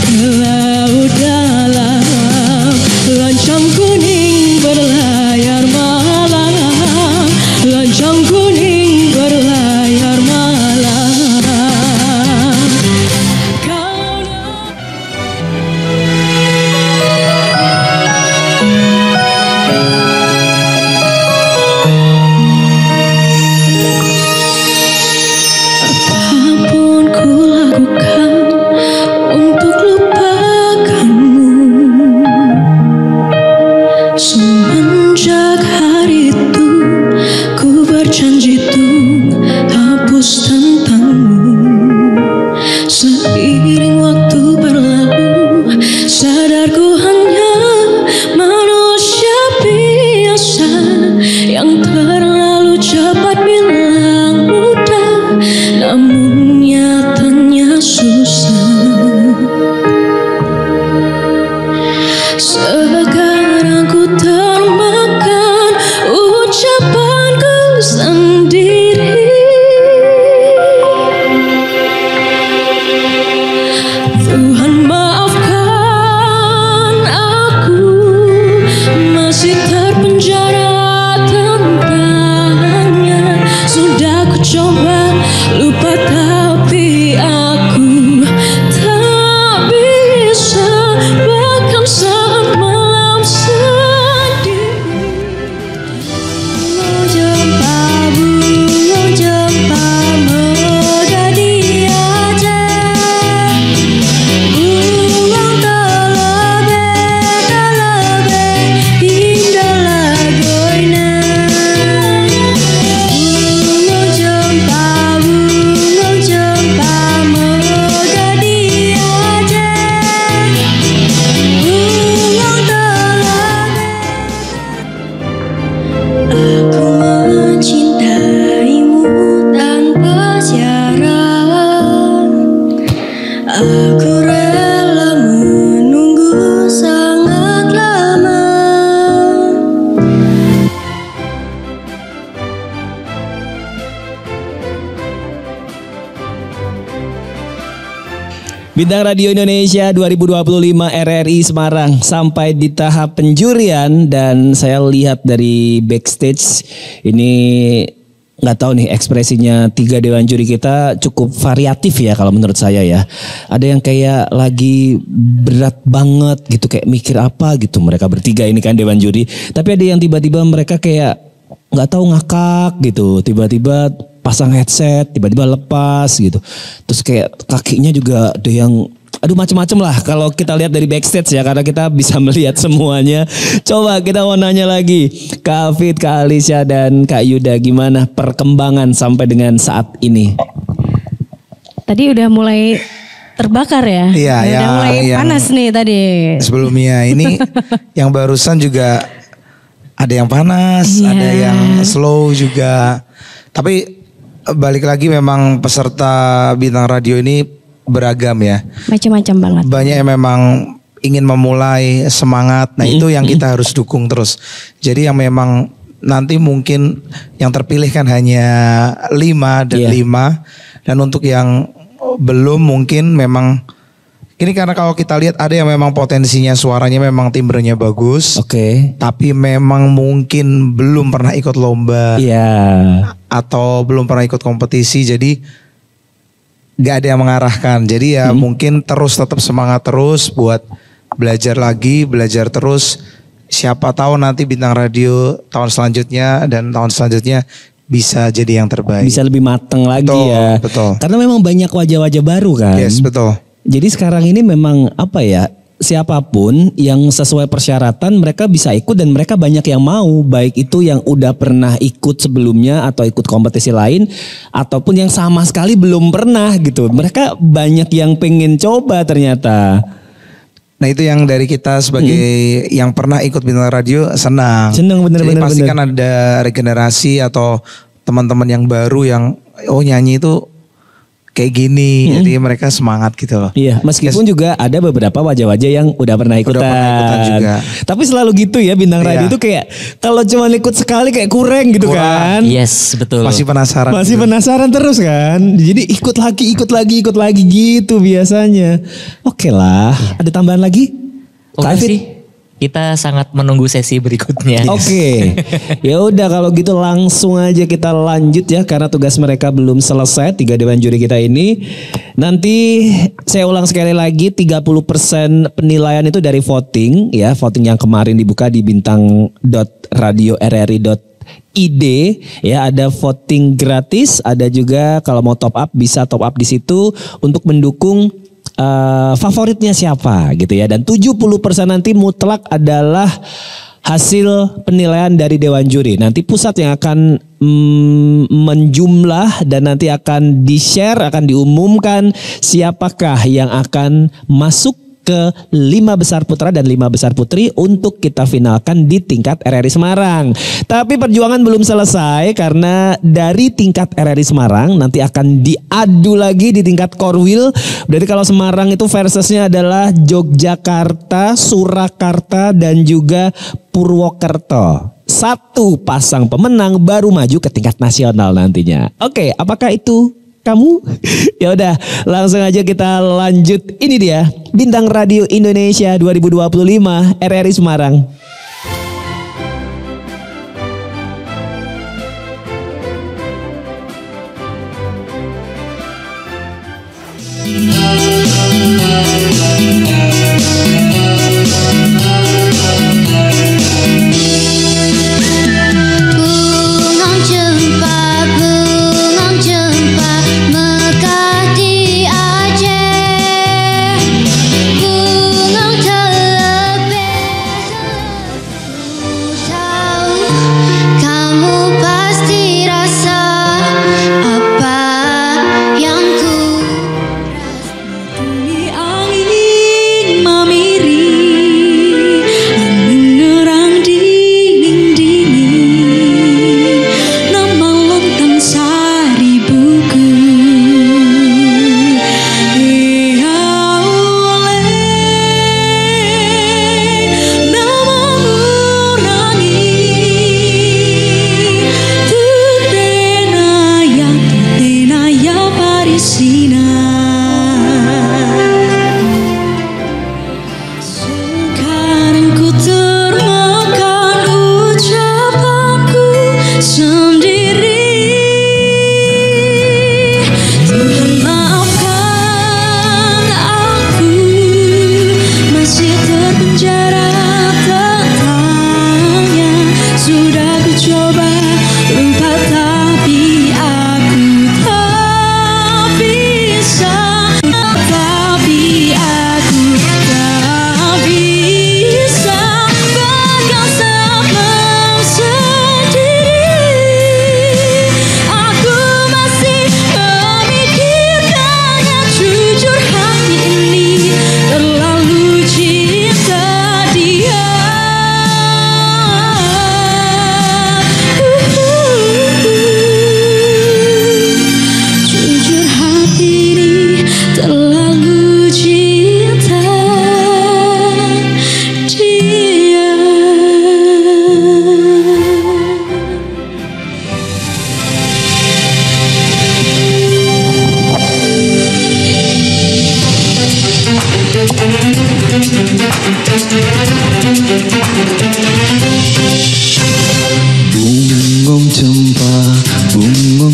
ke laut dalam lancang kuning berlayar malam lancang kuning berlayar malam apapun ku lakukan untuk lupakanmu semenjak hari itu ku berjanji untuk hapus tentangmu seiring waktu berlalu sadarku hanya manusia biasa yang terlalu cepat bilang mudah namun nyatanya susah Bintang Radio Indonesia 2025 RRI Semarang sampai di tahap penjurian, dan saya lihat dari backstage ini nggak tahu nih ekspresinya 3 dewan juri kita cukup variatif ya kalau menurut saya ya. Ada yang kayak lagi berat banget gitu, kayak mikir apa gitu mereka bertiga ini kan dewan juri. Tapi ada yang tiba-tiba mereka kayak nggak tahu ngakak gitu, tiba-tiba pasang headset, tiba-tiba lepas gitu. Terus kayak kakinya juga ada yang macam-macam lah kalau kita lihat dari backstage ya, karena kita bisa melihat semuanya. Coba kita mau nanya lagi Kak Hafid, Kak Alicia dan Kak Yuda, gimana perkembangan sampai dengan saat ini? Tadi udah mulai terbakar ya? Iya, udah mulai panas nih tadi. Sebelumnya ini yang barusan juga ada yang panas, ada yang slow juga. Tapi balik lagi memang peserta Bintang Radio ini beragam ya. Macam-macam banget. Banyak yang memang ingin memulai semangat. Nah itu yang kita harus dukung terus. Jadi yang memang nanti mungkin yang terpilih kan hanya 5 dan 5. Dan untuk yang belum mungkin memang ini karena kalau kita lihat ada yang memang potensinya suaranya memang timbrenya bagus. Oke. Tapi memang mungkin belum pernah ikut lomba. Iya. Atau belum pernah ikut kompetisi, jadi gak ada yang mengarahkan. Jadi ya mungkin terus tetap semangat terus buat belajar lagi, belajar terus. Siapa tahu nanti Bintang Radio tahun selanjutnya dan tahun selanjutnya bisa jadi yang terbaik. Bisa lebih matang lagi ya. Betul. Karena memang banyak wajah-wajah baru kan. Yes, betul. Jadi sekarang ini memang apa ya, siapapun yang sesuai persyaratan mereka bisa ikut, dan mereka banyak yang mau, baik itu yang udah pernah ikut sebelumnya atau ikut kompetisi lain, ataupun yang sama sekali belum pernah gitu. Mereka banyak yang pengen coba ternyata. Nah itu yang dari kita sebagai yang pernah ikut Bintang Radio senang. Senang bener-bener. Jadi pasti kan ada regenerasi atau teman-teman yang baru yang nyanyi itu kayak gini, jadi mereka semangat gitu loh. Iya, meskipun juga ada beberapa wajah-wajah yang udah pernah ikutan juga. Tapi selalu gitu ya Bintang Radio itu kayak kalau cuma ikut sekali kayak kurang gitu kan. Yes, betul. Masih penasaran. Masih penasaran terus kan. Jadi ikut lagi gitu biasanya. Oke lah, ada tambahan lagi? Oke sih. Kita sangat menunggu sesi berikutnya. Oke. Ya udah kalau gitu langsung aja kita lanjut ya, karena tugas mereka belum selesai 3 dewan juri kita ini. Nanti saya ulang sekali lagi, 30% penilaian itu dari voting ya. Voting yang kemarin dibuka di bintang.radio.rri.id ya, ada voting gratis, ada juga kalau mau top up bisa top up di situ untuk mendukung favoritnya siapa gitu ya. Dan 70% nanti mutlak adalah hasil penilaian dari dewan juri. Nanti pusat yang akan menjumlah dan nanti akan di-share, akan diumumkan siapakah yang akan masuk ke 5 besar putra dan 5 besar putri untuk kita finalkan di tingkat RRI Semarang. Tapi perjuangan belum selesai karena dari tingkat RRI Semarang nanti akan diadu lagi di tingkat Korwil. Berarti kalau Semarang itu versusnya adalah Yogyakarta, Surakarta dan juga Purwokerto. 1 pasang pemenang baru maju ke tingkat nasional nantinya. Oke, apakah itu kamu? Ya udah, langsung aja kita lanjut. Ini dia Bintang Radio Indonesia 2025 RRI Semarang.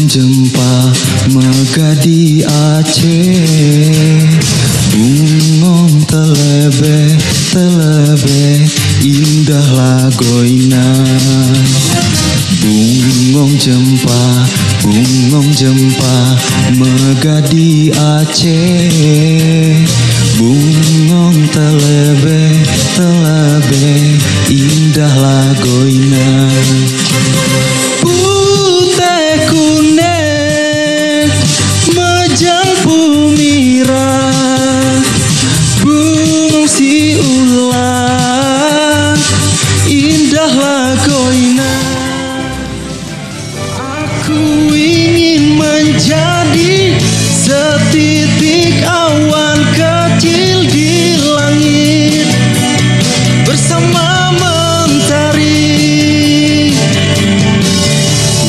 jempa megadi Aceh, bungong telebe indah lagoina. Bungong jempa megadi Aceh, bungong telebe indah lagoina. Putih kuning majang pumira, bungong si ulang indah lagoina. Aku ingin menjadi setitik awan kecil di langit bersama mentari.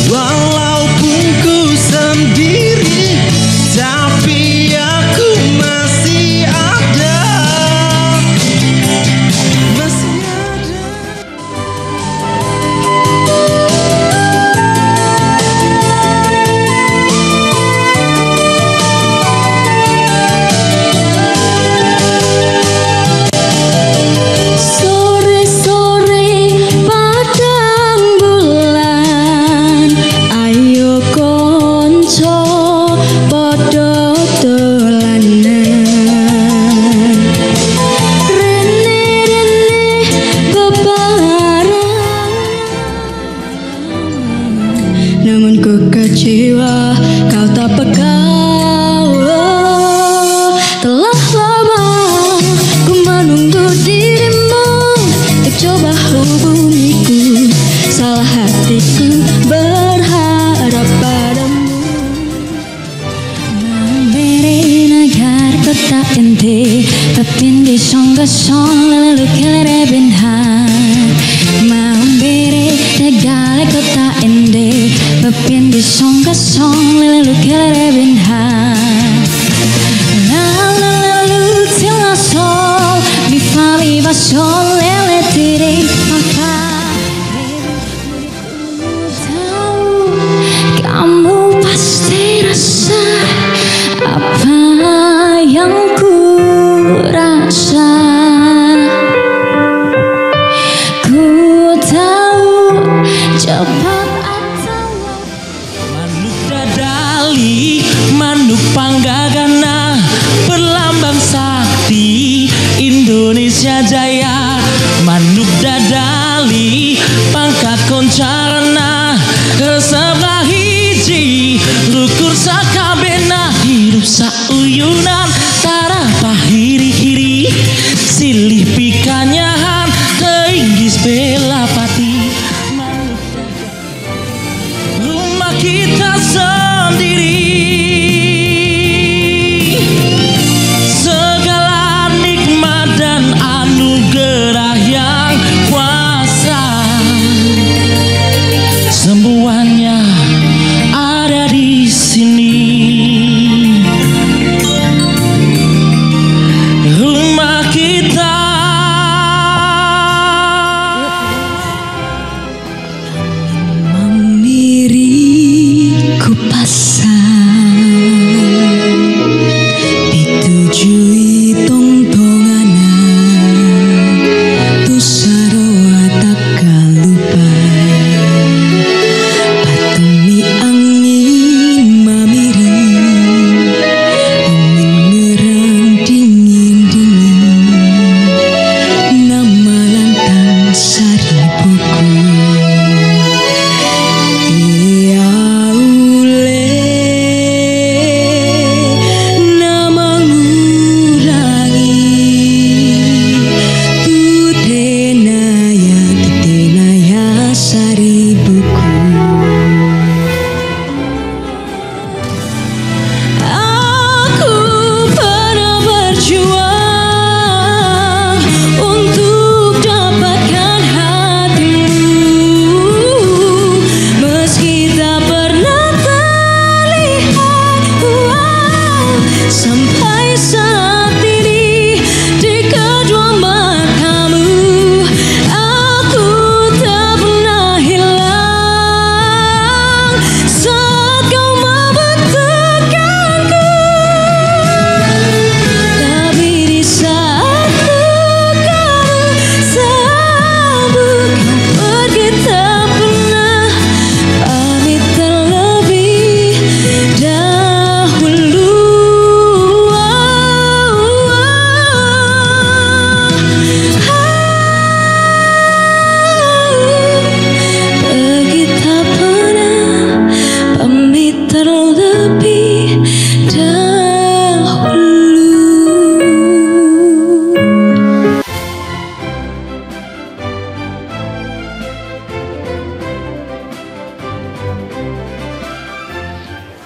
Walaupun ku sendiri, tapi aku masih ada. Masih ada. Sore-sore padang bulan, ayo konco podo dolanan. Rene-rene bebarang, namun ku kecewa kau tak pekal. Telah lama ku menunggu dirimu untuk coba hubungiku. Salah hatiku berharap padamu. Memberi negara kota ente, tapi di songga-song lalu kelere benhar. Memberi negara kota ente, tapi di songga-song lalu kelere benhar. Lalu till sol, mi fa mi va sol le tiri papa. Tahu kamu pasti rasa apa yang ku rasa. Ku tahu cepat atau Manuk dadali, manuk panggagana, berlambang sakti Indonesia Jaya. Manuk dadali, pangkat koncarana, resepna hiji, rukur sakabena, hidup sauyunan, tarapa hiri-hiri, silih pikanyahan, keinggis bela pati. Manuk dadali, rumah kita sendiri. Segala nikmat dan anugerah yang kuasa, semuanya ada di sini.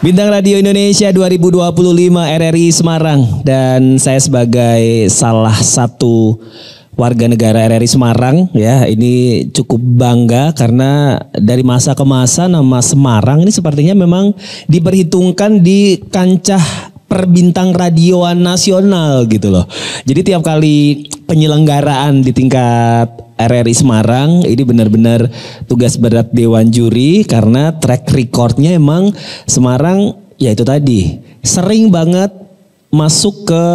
Bintang Radio Indonesia 2025 RRI Semarang, dan saya sebagai salah satu warga negara RRI Semarang ya, ini cukup bangga karena dari masa ke masa nama Semarang ini sepertinya memang diperhitungkan di kancah perbintang radioan nasional gitu loh. Jadi tiap kali penyelenggaraan di tingkat RRI Semarang ini benar-benar tugas berat Dewan Juri, karena track recordnya emang Semarang ya itu tadi sering banget masuk ke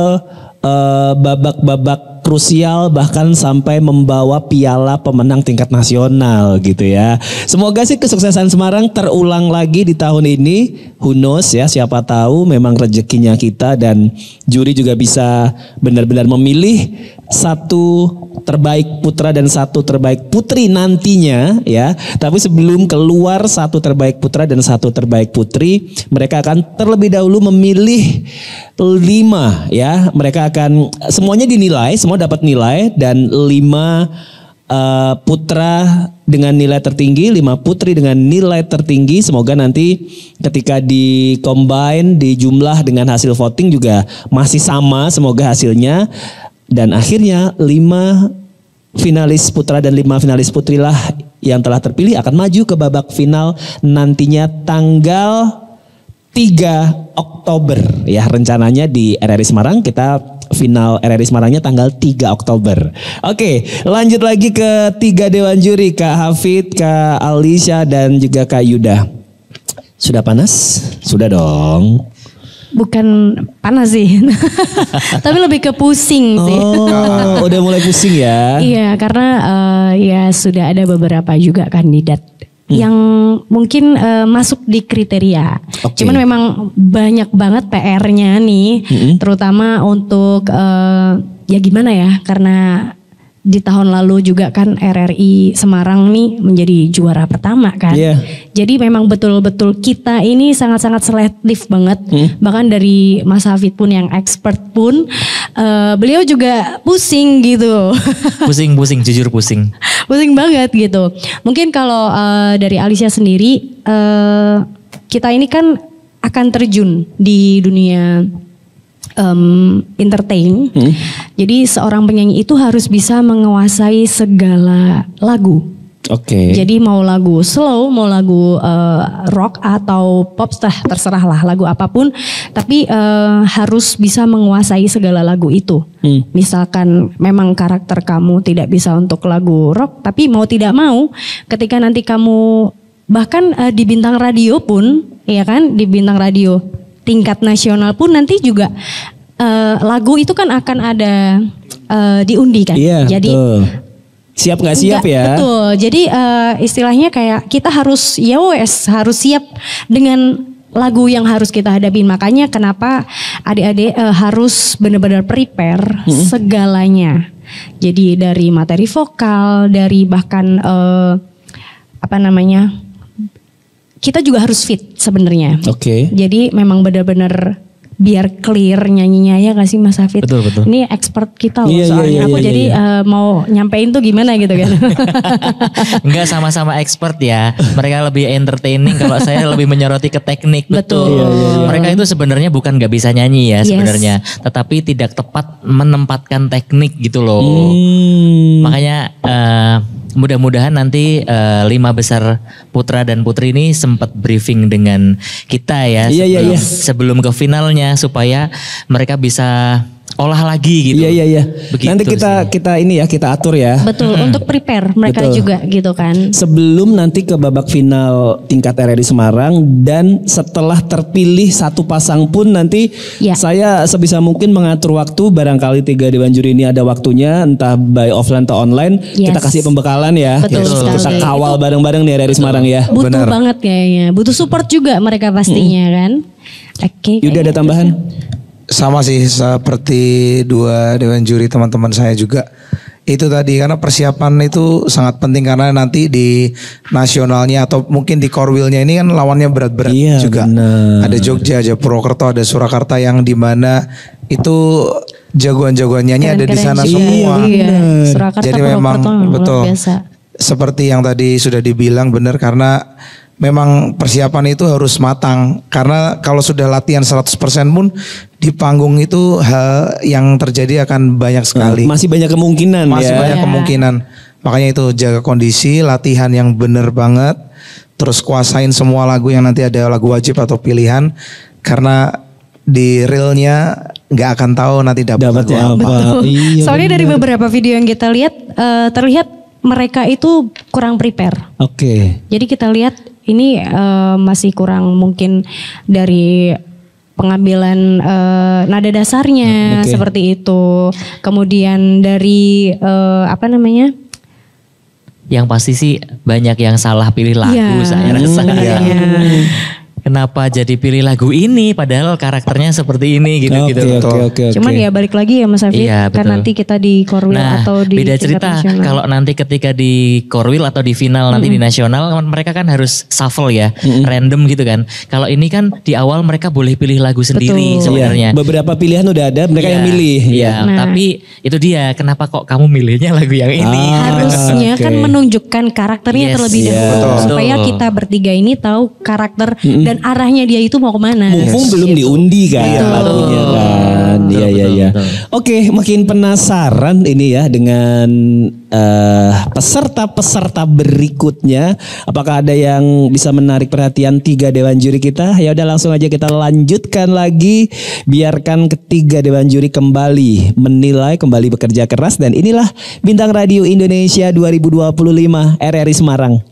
babak-babak krusial, bahkan sampai membawa piala pemenang tingkat nasional gitu ya. Semoga sih kesuksesan Semarang terulang lagi di tahun ini. Who knows ya, siapa tahu memang rezekinya kita dan juri juga bisa benar-benar memilih satu terbaik putra dan satu terbaik putri nantinya ya. Tapi sebelum keluar satu terbaik putra dan satu terbaik putri, mereka akan terlebih dahulu memilih 5 ya. Mereka akan semuanya dinilai, semua dapat nilai, dan 5 putra dengan nilai tertinggi, 5 putri dengan nilai tertinggi. Semoga nanti ketika di combine, di jumlah dengan hasil voting juga masih sama, semoga hasilnya. Dan akhirnya 5 finalis putra dan 5 finalis putri lah yang telah terpilih akan maju ke babak final nantinya tanggal 3 Oktober ya, rencananya di RRI Semarang. Kita final RRI Semarangnya tanggal 3 Oktober. Oke, lanjut lagi ke 3 Dewan Juri, Kak Hafid, Kak Alicia, dan juga Kak Yuda. Sudah panas? Sudah dong. Bukan panas sih, tapi lebih ke pusing sih. Oh, udah mulai pusing ya? Iya, karena ya sudah ada beberapa juga kandidat yang mungkin masuk di kriteria. Okay. Cuman memang banyak banget PR-nya nih, terutama untuk ya gimana ya, karena di tahun lalu juga kan RRI Semarang nih menjadi juara pertama kan. Yeah. Jadi memang betul-betul kita ini sangat-sangat selektif banget. Bahkan dari Mas Hafid pun yang expert pun beliau juga pusing gitu. Pusing, jujur pusing. Pusing banget gitu. Mungkin kalau dari Alicia sendiri, kita ini kan akan terjun di dunia entertain. Jadi seorang penyanyi itu harus bisa menguasai segala lagu. Oke. Jadi mau lagu slow, mau lagu rock atau pop, terserah lah lagu apapun, tapi harus bisa menguasai segala lagu itu. Misalkan memang karakter kamu tidak bisa untuk lagu rock, tapi mau tidak mau ketika nanti kamu bahkan di bintang radio pun, ya kan, di bintang radio tingkat nasional pun nanti juga lagu itu kan akan ada diundi kan. Iya, jadi betul. Siap nggak siap ya? Betul. Jadi istilahnya kayak kita harus harus siap dengan lagu yang harus kita hadapi. Makanya kenapa adik-adik harus benar-benar prepare segalanya. Jadi dari materi vokal, dari bahkan kita juga harus fit sebenarnya. Oke. Jadi memang benar-benar biar clear nyanyinya, ya gak sih Mas Hafid? Betul. Ini expert kita loh Iya, soalnya. iya, Aku iya, jadi mau nyampein tuh gimana gitu kan. Enggak, sama-sama expert ya. Mereka lebih entertaining, kalau saya lebih menyoroti ke teknik. Betul. Iya. Mereka itu sebenarnya bukan gak bisa nyanyi ya sebenarnya, tetapi tidak tepat menempatkan teknik gitu loh. Makanya mudah-mudahan nanti 5 besar putra dan putri ini sempat briefing dengan kita ya sebelum ke finalnya, supaya mereka bisa olah lagi gitu. Iya. Begitu Nanti kita atur ya. Betul, untuk prepare mereka juga gitu kan. Sebelum nanti ke babak final tingkat RRI Semarang, dan setelah terpilih satu pasang pun nanti saya sebisa mungkin mengatur waktu, barangkali 3 Dewan Juri ini ada waktunya, entah by offline atau online, kita kasih pembekalan ya. Betul Kita kawal bareng-bareng nih RRI Semarang ya. Butuh banget kayaknya, butuh support juga mereka pastinya kan. Oke. Yuda ada tambahan? Sama sih seperti 2 Dewan Juri teman-teman saya juga. Itu tadi, karena persiapan itu sangat penting, karena nanti di nasionalnya atau mungkin di Korwilnya ini kan lawannya berat-berat juga. Bener. Ada Jogja, ada Purwokerto, ada Surakarta, yang dimana itu jagoan-jagoan nyanyi ada di sana semua. Surakarta, jadi memang betul biasa. Seperti yang tadi sudah dibilang, benar, karena memang persiapan itu harus matang karena kalau sudah latihan 100% pun di panggung itu hal yang terjadi akan banyak sekali. Masih banyak kemungkinan banyak kemungkinan. Makanya itu jaga kondisi, latihan yang bener banget, terus kuasain semua lagu yang nanti ada lagu wajib atau pilihan karena di realnya nggak akan tahu nanti dapatnya apa. Iya, soalnya dari beberapa video yang kita lihat terlihat mereka itu kurang prepare. Oke. Jadi kita lihat ini masih kurang mungkin dari pengambilan nada dasarnya seperti itu. Kemudian dari apa namanya? Yang pasti sih banyak yang salah pilih lagu saya rasa. Kenapa jadi pilih lagu ini padahal karakternya seperti ini gitu-gitu. Oke. Cuman ya balik lagi ya Mas Afif, kan nanti kita di Korwil atau di beda cerita kalau nanti ketika di Korwil atau di final nanti di nasional mereka kan harus shuffle ya, random gitu kan. Kalau ini kan di awal mereka boleh pilih lagu sendiri sebenarnya. Beberapa pilihan udah ada, mereka yang milih. Iya, tapi itu dia kenapa kok kamu milihnya lagu yang ini? Harusnya kan menunjukkan karakternya terlebih dahulu supaya kita bertiga ini tahu karakter dan arahnya dia itu mau kemana. Mumpung belum diundi kan lagunya kan. Iya. Oke, makin penasaran ini ya dengan peserta-peserta berikutnya. Apakah ada yang bisa menarik perhatian 3 dewan juri kita? Ya udah langsung aja kita lanjutkan lagi. Biarkan ketiga dewan juri kembali menilai, kembali bekerja keras. Dan inilah Bintang Radio Indonesia 2025 RRI Semarang.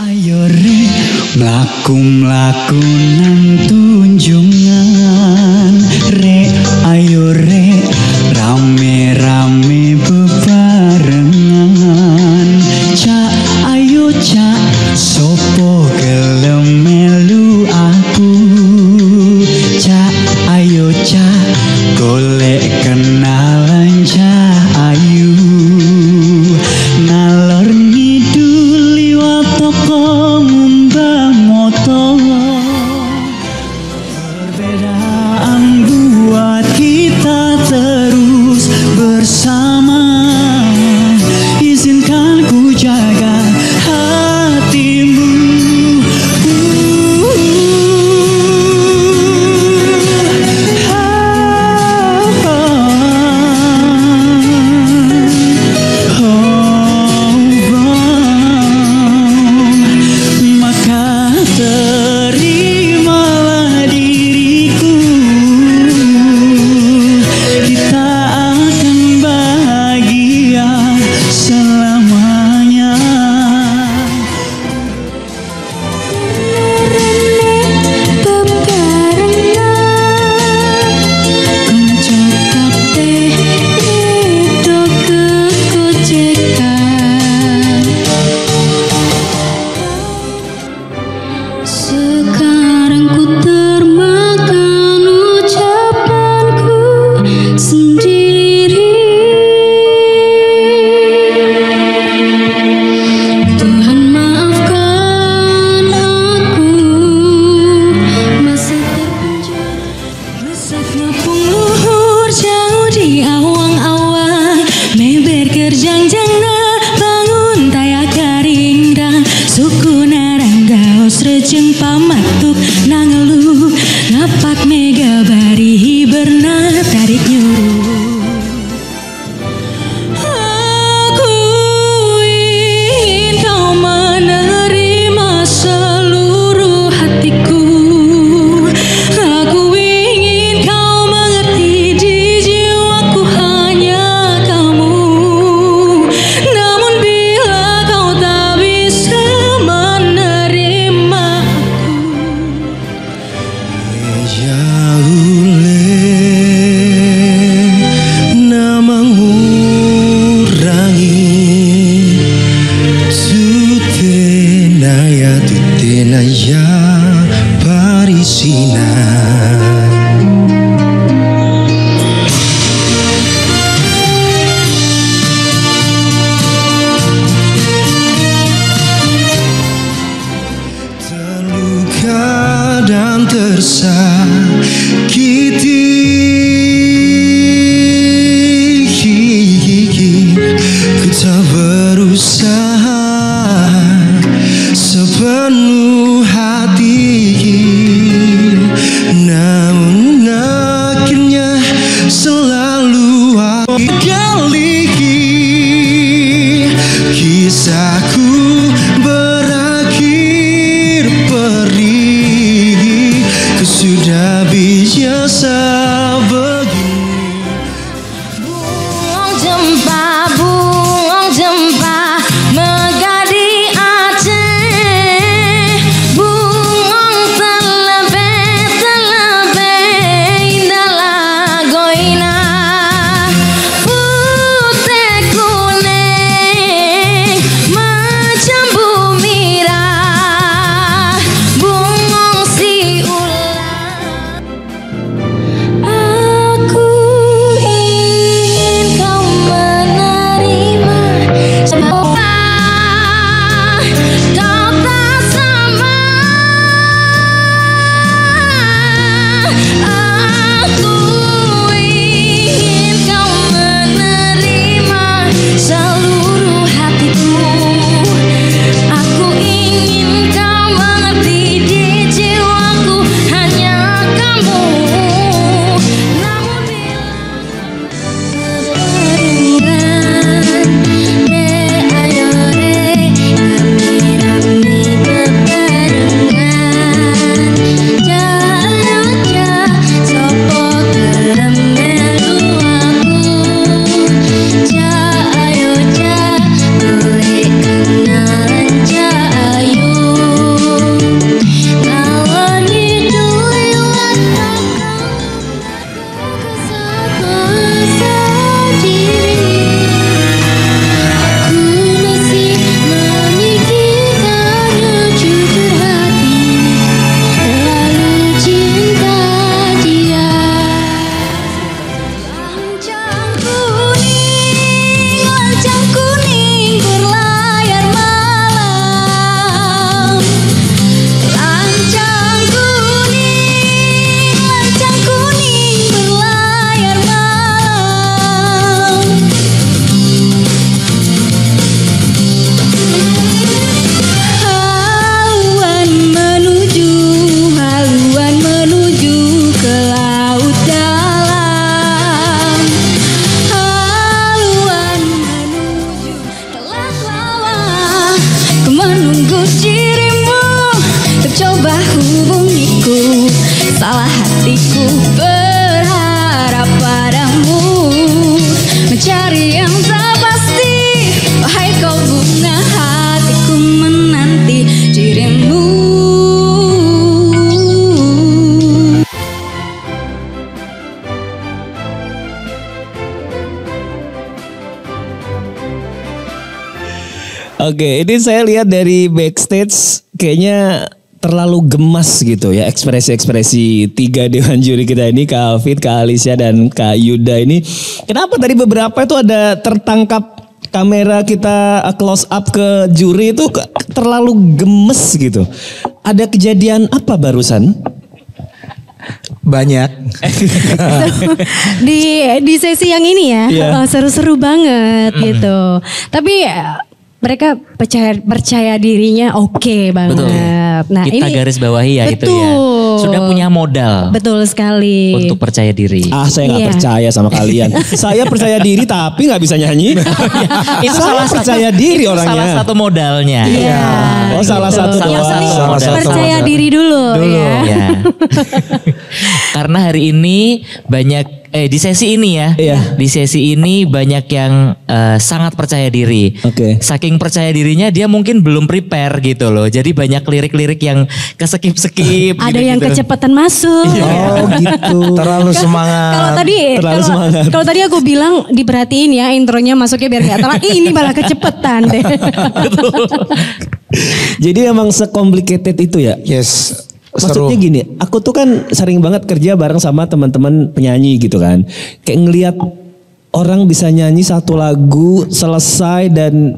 Ayo re mlaku-mlaku nang tunjungan re, ayo re rame-rame bebarengan. Cak ayo cak sopo gelem melu aku. Cak ayo cak golek kenalan cak ayu. Ngalor ngidul liwat toko ngundang motor. Perbedaan buat kita terus bersama. Izinkan ku jaga hatimu. Maka terimalah diriku. Kita akan bahagia selamanya. Sekarang ku termakan ucapanku sendiri. Tuhan maafkan aku, masih terpenjara resahnya pungluhur jauh di awang-awang. Meber kerjang-jangna bangun tayak garing dan suku naranggaos rejeng pamatuk nangelu ngapak mega bari hiberna tarik nyuruh. Aku ingin kau menerima seluruh hatiku. Aku ingin kau mengerti di jiwaku hanya kamu. Oke, ini saya lihat dari backstage kayaknya terlalu gemas gitu ya ekspresi-ekspresi tiga dewan juri kita ini, Kak Alvin, Kak Alicia dan Kak Yuda ini. Kenapa tadi beberapa itu ada tertangkap kamera kita close up ke juri itu terlalu gemes gitu. Ada kejadian apa barusan? Banyak. di sesi yang ini ya, seru-seru banget gitu. Tapi mereka percaya dirinya oke banget. Betul. Nah, kita ini garis bawahi ya itu ya. Sudah punya modal. Betul sekali. Untuk percaya diri. Saya nggak percaya sama kalian. Saya percaya diri tapi nggak bisa nyanyi. Itu saya percaya diri orangnya. Salah satu modalnya. Iya. Oh, salah satu Yang penting modal. percaya diri dulu. Ya. Ya. Karena hari ini banyak di sesi ini ya. Iya. Di sesi ini banyak yang sangat percaya diri. Oke. Saking percaya dirinya dia mungkin belum prepare gitu loh. Jadi banyak lirik-lirik yang keskip-skip. Ada yang kecepatan masuk. Oh gitu. Terlalu semangat. Kalau tadi aku bilang diperhatiin ya intronya masuknya biar nggak telat. Ini malah kecepatan deh. Jadi emang se-complicated itu ya? Yes. Maksudnya gini, aku tuh kan sering banget kerja bareng sama teman-teman penyanyi gitu kan. Kayak ngelihat orang bisa nyanyi satu lagu selesai dan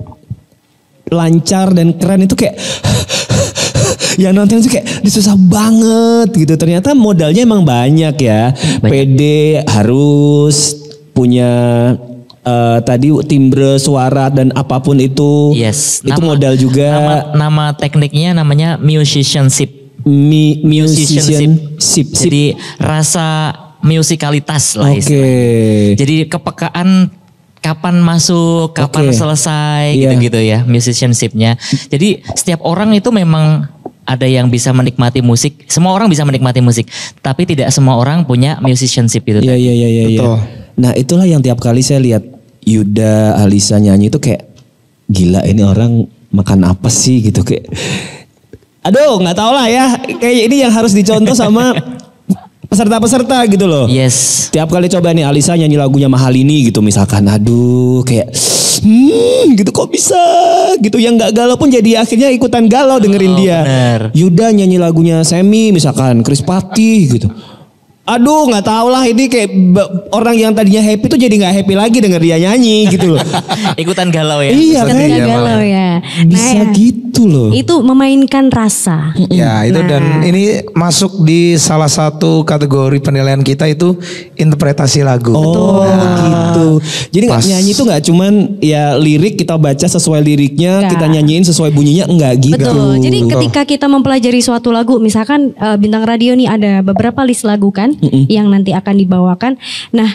lancar dan keren itu kayak yang nonton itu kayak susah banget gitu. Ternyata modalnya emang banyak ya. Pede harus punya tadi timbre suara dan apapun itu. Yes. Itu modal juga. Nama tekniknya namanya musicianship. Musicianship. Jadi rasa musikalitas lah istilahnya. Jadi kepekaan kapan masuk, kapan selesai gitu-gitu ya musicianship-nya. Jadi setiap orang itu memang ada yang bisa menikmati musik. Semua orang bisa menikmati musik, tapi tidak semua orang punya musicianship itu. Iya. Betul. Nah, itulah yang tiap kali saya lihat Yuda, Alisa nyanyi itu kayak gila, ini orang makan apa sih gitu kayak. Aduh, nggak tahu lah ya. Kayak ini yang harus dicontoh sama peserta-peserta gitu loh. Yes. Tiap kali coba nih Alisa nyanyi lagunya Mahalini gitu misalkan. Aduh, kayak gitu kok bisa gitu. Yang nggak galau pun jadi akhirnya ikutan galau dengerin dia. Bener. Yuda nyanyi lagunya Semi misalkan, Chris Patih gitu. Aduh, nggak tahu lah, ini kayak orang yang tadinya happy tuh jadi nggak happy lagi denger dia nyanyi gitu loh. Ikutan galau ya. Iya kan? Galau ya. Bisa gitu loh. Itu memainkan rasa. Ya itu dan ini masuk di salah satu kategori penilaian kita itu interpretasi lagu. Oh gitu. Jadi nyanyi itu nggak cuman ya lirik kita baca sesuai liriknya, kita nyanyiin sesuai bunyinya, enggak gitu. Betul. Jadi ketika kita mempelajari suatu lagu, misalkan Bintang Radio nih ada beberapa list lagu kan yang nanti akan dibawakan. Nah,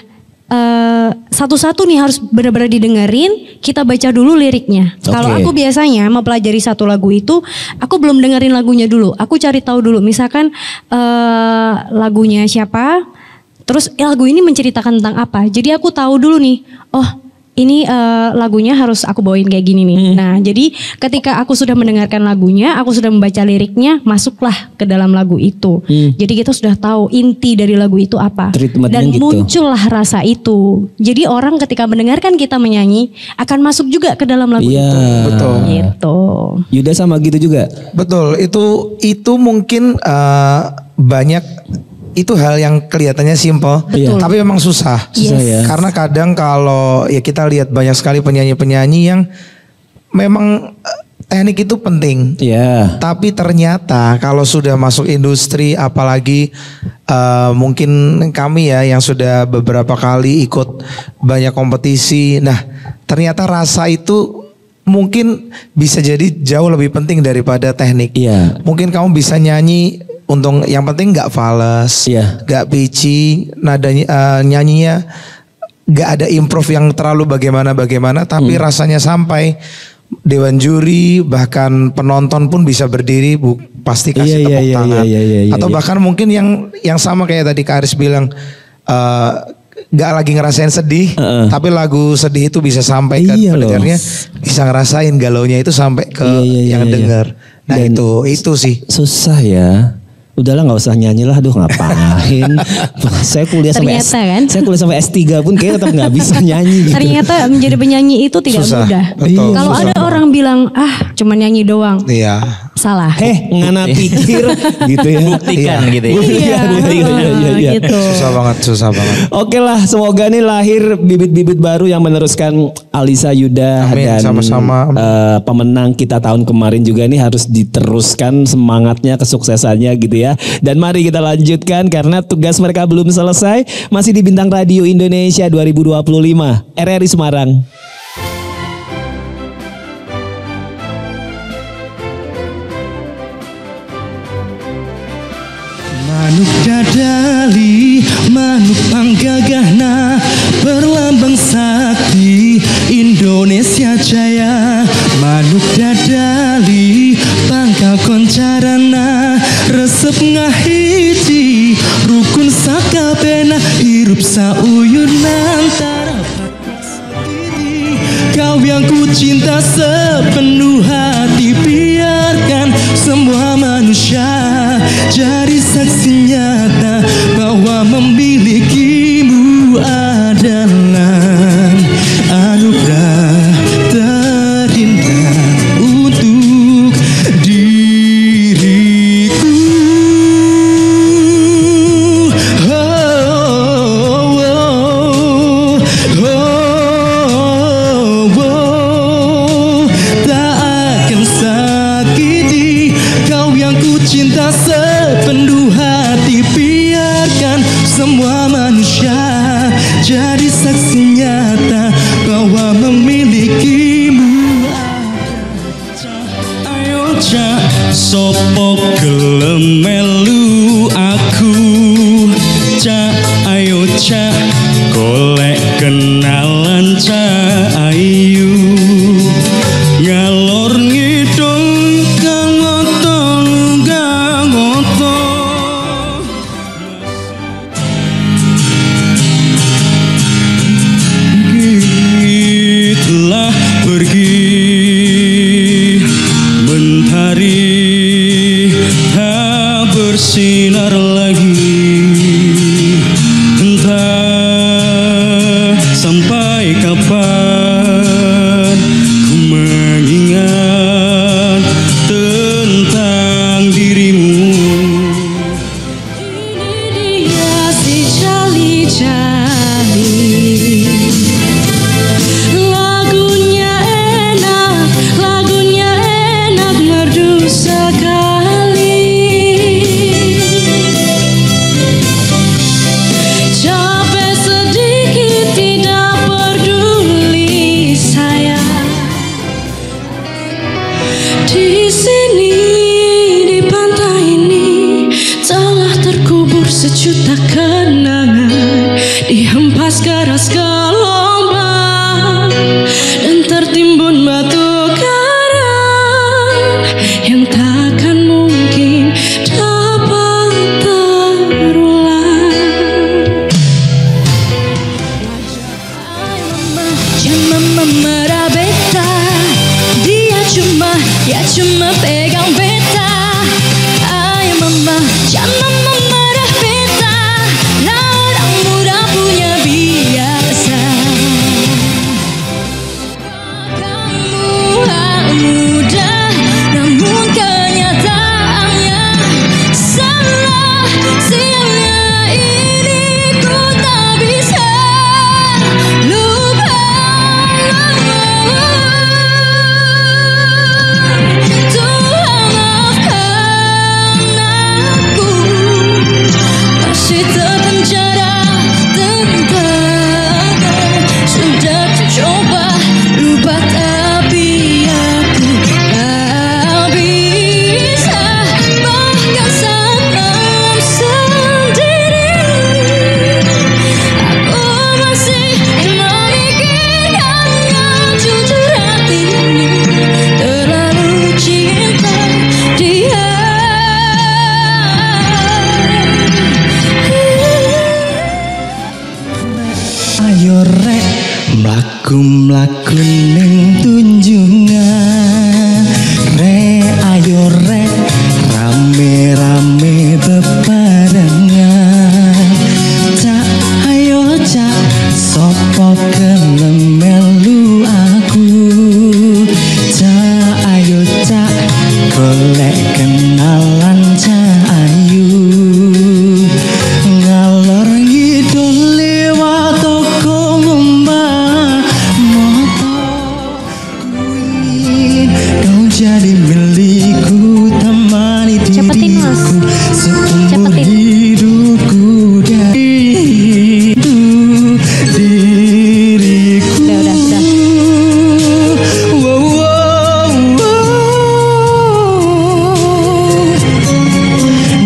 satu-satu nih harus benar-benar didengerin, kita baca dulu liriknya. Kalau aku biasanya mempelajari satu lagu itu, aku belum dengerin lagunya dulu. Aku cari tahu dulu, misalkan lagunya siapa, terus lagu ini menceritakan tentang apa. Jadi aku tahu dulu nih, oh ini lagunya harus aku bawain kayak gini nih. Nah, jadi ketika aku sudah mendengarkan lagunya, aku sudah membaca liriknya, masuklah ke dalam lagu itu. Jadi kita sudah tahu inti dari lagu itu apa. Dan muncullah rasa itu. Jadi orang ketika mendengarkan kita menyanyi akan masuk juga ke dalam lagu itu. Betul. Gitu. Yuda sama gitu juga. Betul. Itu mungkin banyak. Itu hal yang kelihatannya simpel, tapi memang susah. Yes. Karena kadang kalau ya kita lihat banyak sekali penyanyi-penyanyi yang memang teknik itu penting. Tapi ternyata kalau sudah masuk industri, apalagi mungkin kami ya yang sudah beberapa kali ikut banyak kompetisi. Nah, ternyata rasa itu mungkin bisa jadi jauh lebih penting daripada teknik. Mungkin kamu bisa nyanyi, untung yang penting nggak fals, nggak pitchy, nadanya nyanyinya nggak ada improve yang terlalu bagaimana, tapi rasanya sampai dewan juri bahkan penonton pun bisa berdiri, pasti kasih tepuk tangan. Atau bahkan mungkin yang sama kayak tadi Kak Aris bilang, nggak lagi ngerasain sedih, tapi lagu sedih itu bisa sampai ke pendengarnya, bisa ngerasain galaunya itu sampai ke yang dengar. Nah itu sih susah ya. udahlah nggak usah nyanyi lah, aduh ngapain. Saya kuliah sampai S3 pun kayak tetap nggak bisa nyanyi gitu. Ternyata menjadi penyanyi itu tidak mudah. Kalau ada orang bilang cuma nyanyi doang. Iya. Salah. Ngana pikir gitu ya. Buktikan gitu ya. Iya. Gitu. Susah banget. Oke lah, semoga nih lahir bibit-bibit baru yang meneruskan Alisa Yuda. Amin, dan sama-sama. Pemenang kita tahun kemarin juga nih harus diteruskan semangatnya, kesuksesannya gitu ya. Dan mari kita lanjutkan karena tugas mereka belum selesai. Masih di Bintang Radio Indonesia 2025 RRI Semarang. Manuk dadali, manuk panggagahna, berlambang sakti Indonesia Jaya. Manuk dadali, pangka koncarana, resep ngahiji, rukun sakabena, hirup sauyunan tarapat sakiti. Kau yang ku cinta sepenuh hati, biarkan semua manusia jadi saksi nyata bahwa memilikimu adalah anugerah terindah untuk diriku. Tak akan sakiti kau yang ku cinta sepenuh hati, biarkan semua manusia jadi saksi nyata bahwa memilikimu. Ayo cak, sopo gelem melu aku, cak ayo cak, golek kenalan cak ayu, ngalor ngidung telah pergi, mentari tak bersinar lagi, entah sampai kapan ku mengingat tentang dirimu. Ini dia si Cali-Cali, lagunya enak merdu sekali. Capek sedikit tidak peduli saya. Di sini di pantai ini telah terkubur sejuta kenangan, dihempas keras gelombang dan tertimbun batu karang yang takkan mungkin dapat terulang. Jangan memerah beta, dia cuma pegang beta. Ayo mama, jangan memerah beta, orang muda punya biasa. Kamu muda, namun kenyataannya salah. Siangnya ini ku tak bisa lupa. Tuhan maafkan aku, masih terpenjara tentang sudah coba lupa tapi aku tak bisa. Bahkan saat malam sendiri aku masih memikirkannya. Jujur hati ini terlalu cinta dia. Ayo rek, mlaku-mlaku ning tunjungan, rek ayo rek, rame-rame jadi milikku, temani Cepetin, Mas. diriku seumur Cepetin. hidupku dan diriku. Udah. Wow, wow, wow.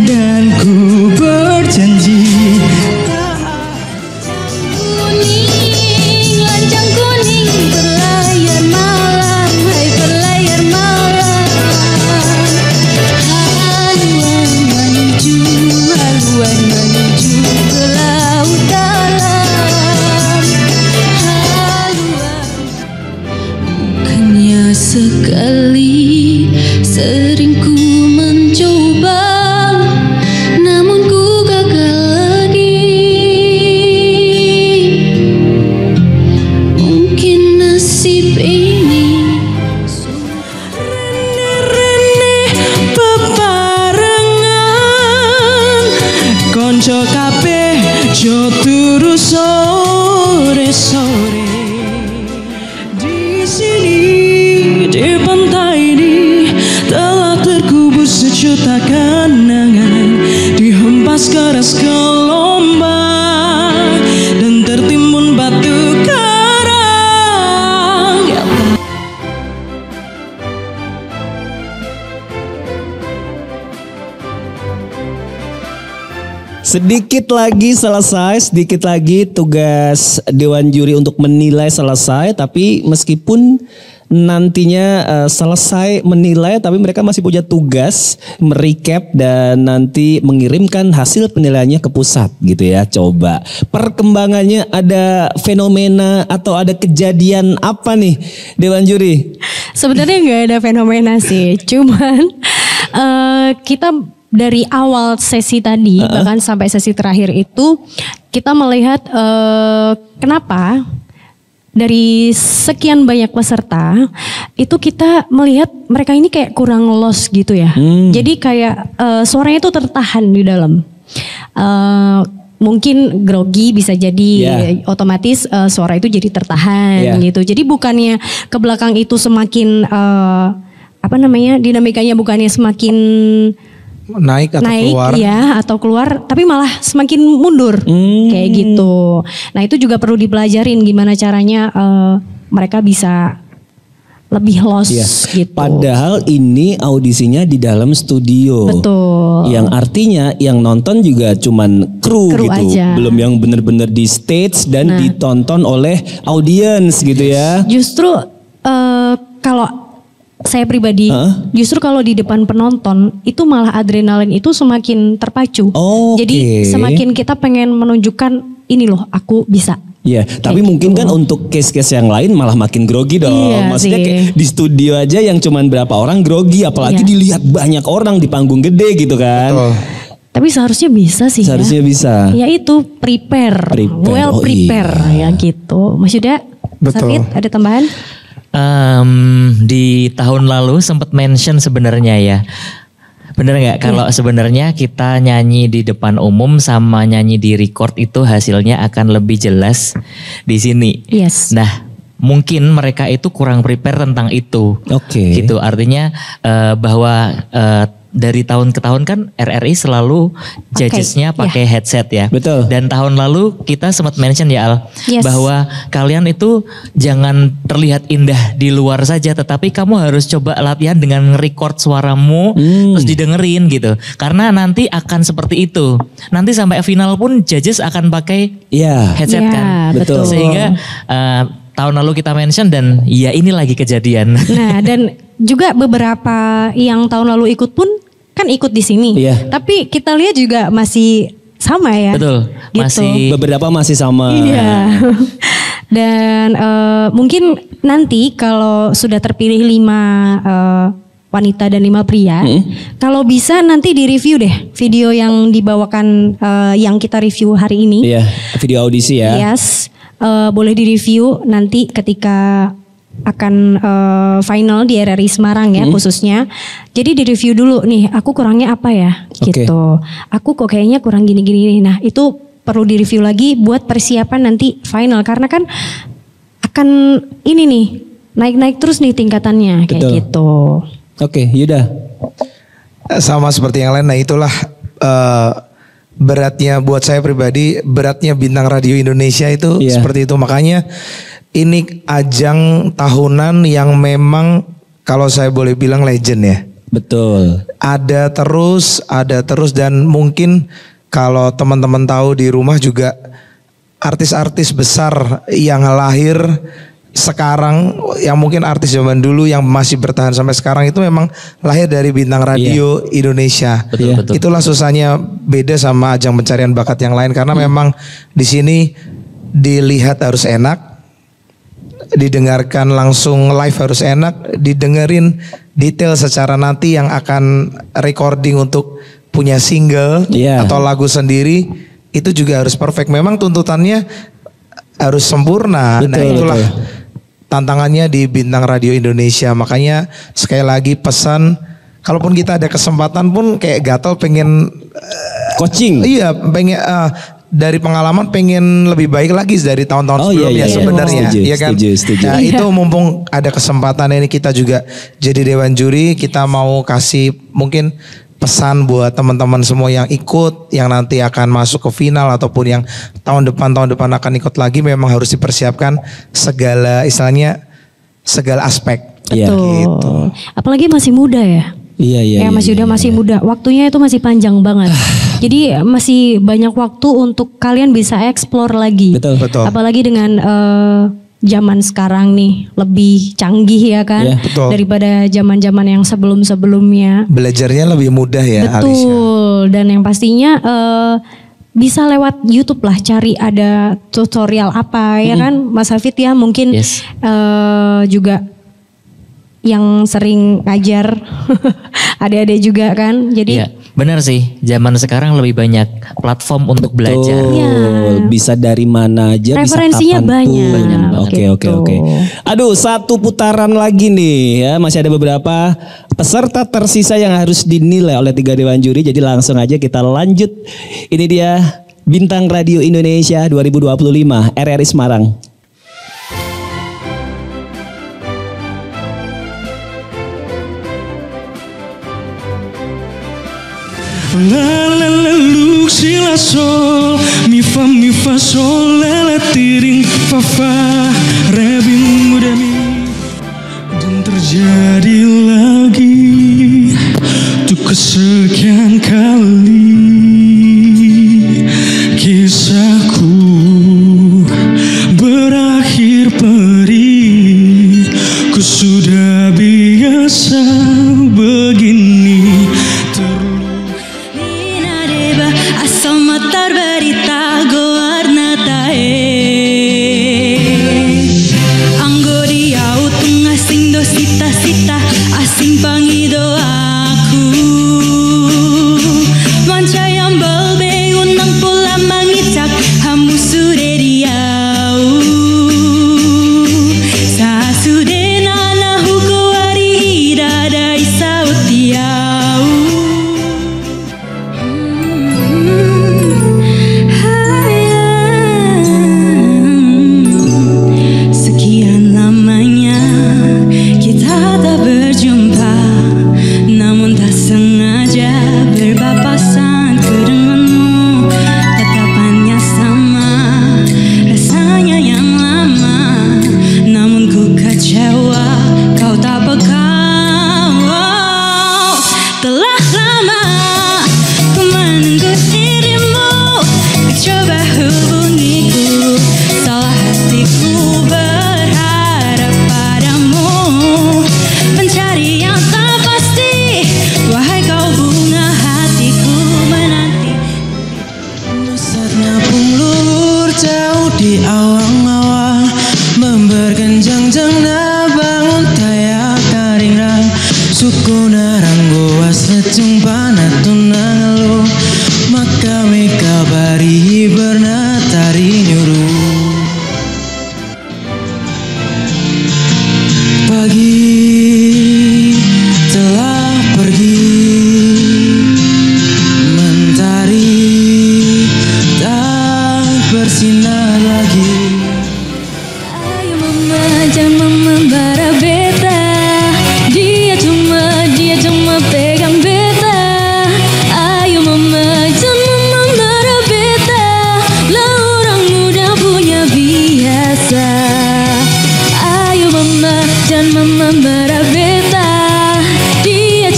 Dan ku berjanji Kuning, lancang kuning berlayar malam, hai berlayar malam. Haluan menuju ke laut dalam. Bukannya sekali, sering ku mencoba, namun ku gagal lagi. Mungkin nasib ini bebarengan konco kabeh jo turu sore-sore di sini di pantai ini telah terkubur sejuta kenangan dihempas keras gelombang dan tertimbun batu karang. Sedikit lagi selesai, sedikit lagi tugas Dewan Juri untuk menilai selesai. Tapi meskipun nantinya selesai menilai, tapi mereka masih punya tugas merecap dan nanti mengirimkan hasil penilaiannya ke pusat gitu ya. Coba perkembangannya, ada fenomena atau ada kejadian apa nih Dewan Juri? Sebenarnya nggak ada fenomena sih, cuman kita dari awal sesi tadi bahkan sampai sesi terakhir itu kita melihat kenapa dari sekian banyak peserta itu kita melihat mereka ini kayak kurang lost gitu ya. Jadi kayak suaranya itu tertahan di dalam. Mungkin grogi bisa jadi otomatis suara itu jadi tertahan gitu. Jadi bukannya ke belakang itu semakin dinamikanya bukannya semakin Naik atau keluar. ya atau keluar, tapi malah semakin mundur kayak gitu. Nah itu juga perlu dipelajarin gimana caranya mereka bisa lebih lost gitu. Padahal ini audisinya di dalam studio. Betul. Yang artinya yang nonton juga cuman kru gitu. aja. Belum yang bener-bener di stage dan ditonton oleh audiens gitu ya. Justru kalau saya pribadi, justru kalau di depan penonton itu malah adrenalin itu semakin terpacu. Jadi semakin kita pengen menunjukkan ini loh aku bisa. Iya, tapi mungkin kan untuk case-case yang lain malah makin grogi dong. Iya Maksudnya sih. kayak di studio aja yang cuman berapa orang grogi, apalagi dilihat banyak orang di panggung gede gitu kan. Betul. Tapi seharusnya bisa sih. Seharusnya bisa. Ya itu prepare. Well prepare ya gitu. Mas Yuda, Betul. Safid ada tambahan? Di tahun lalu sempat mention sebenarnya ya. Bener nggak kalau sebenarnya kita nyanyi di depan umum sama nyanyi di record itu hasilnya akan lebih jelas di sini. Yes. Nah, mungkin mereka itu kurang prepare tentang itu. Oke. Gitu artinya bahwa dari tahun ke tahun kan RRI selalu judgesnya pakai headset ya. Betul. Dan tahun lalu kita sempat mention ya Al, bahwa kalian itu jangan terlihat indah di luar saja, tetapi kamu harus coba latihan dengan nge-record suaramu terus didengerin gitu. Karena nanti akan seperti itu. Nanti sampai final pun judges akan pakai headset kan. Betul. Sehingga tahun lalu kita mention dan ya ini lagi kejadian. Nah dan juga beberapa yang tahun lalu ikut pun kan ikut di sini. Tapi kita lihat juga masih sama ya. Betul. Gitu. Masih beberapa masih sama. Iya. Dan mungkin nanti kalau sudah terpilih 5 wanita dan 5 pria, kalau bisa nanti di-review deh video yang dibawakan yang kita review hari ini. Iya, video audisi ya. Yes. Boleh direview nanti ketika akan final di RRI Semarang ya khususnya. Jadi direview dulu nih, aku kurangnya apa ya gitu. Aku kok kayaknya kurang gini-gini nih. Nah itu perlu direview lagi buat persiapan nanti final. Karena kan akan ini nih naik-naik terus nih tingkatannya kayak gitu. Oke, Yuda. Sama seperti yang lain. Nah itulah beratnya buat saya pribadi, beratnya bintang radio Indonesia itu seperti itu. Makanya ini ajang tahunan yang memang kalau saya boleh bilang legend ya. Betul. Ada terus dan mungkin kalau teman-teman tahu di rumah juga artis-artis besar yang lahir sekarang, yang mungkin artis zaman dulu yang masih bertahan sampai sekarang itu memang lahir dari bintang radio Indonesia. Betul. Itulah susahnya beda sama ajang pencarian bakat yang lain karena memang di sini dilihat harus enak, didengarkan langsung live harus enak, didengerin detail secara nanti yang akan recording untuk punya single atau lagu sendiri itu juga harus perfect. Memang tuntutannya harus sempurna. Nah itulah tantangannya di bintang radio Indonesia. Makanya sekali lagi pesan, kalaupun kita ada kesempatan pun kayak gatel pengen coaching. Iya, pengen dari pengalaman pengen lebih baik lagi dari tahun-tahun sebelumnya sebenarnya. Iya kan? Setuju. Nah, itu mumpung ada kesempatan ini kita juga jadi dewan juri, kita mau kasih mungkin pesan buat teman-teman semua yang ikut, yang nanti akan masuk ke final ataupun yang tahun depan akan ikut lagi, memang harus dipersiapkan segala istilahnya segala aspek. Betul. Apalagi masih muda ya. Iya. Mas Yuda masih muda, waktunya itu masih panjang banget. Jadi masih banyak waktu untuk kalian bisa explore lagi. Betul. Apalagi dengan zaman sekarang nih lebih canggih ya kan, daripada zaman-zaman yang sebelum-sebelumnya. Belajarnya lebih mudah ya, betul. Dan yang pastinya bisa lewat YouTube lah, cari ada tutorial apa ya kan, Mas Hafid ya mungkin juga yang sering ngajar adik-adik juga kan, jadi benar sih, zaman sekarang lebih banyak platform untuk belajar. Bisa dari mana aja, referensinya bisa banyak. Oke. Aduh, satu putaran lagi nih ya, masih ada beberapa peserta tersisa yang harus dinilai oleh 3 dewan juri. Jadi langsung aja kita lanjut. Ini dia Bintang Radio Indonesia 2025 RRI Semarang. La la la lu si la sol mi fa sol la la tiring fa fa re bim re mi. Dan terjadi lagi untuk kesekian kali kisahku berakhir perih. Ku sudah biasa begini. Asal matar berita goarna tae Anggo diau tengah sing do sita-sita asing pangido aku Manca yang belbe unang pula mangicak hamu sude diau Sa sude nana hugo ari ida da isa utiau Sekian lamanya kita tak berjumpa, namun tak sengaja marah beta. Dia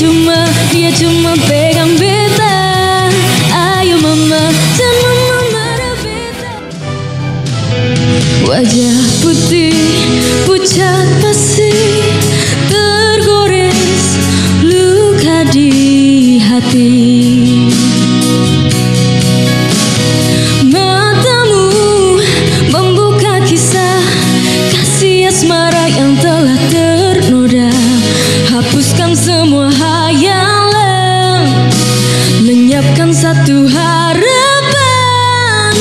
cuma pegang beta. Ayo mama, jangan mama marah beta. Wajah putih, pucat pasi, tergores luka di hati. Matamu membuka kisah kasih asmara yang telah ternoda. Hapuskan semua hayalan, lenyapkan satu harapan.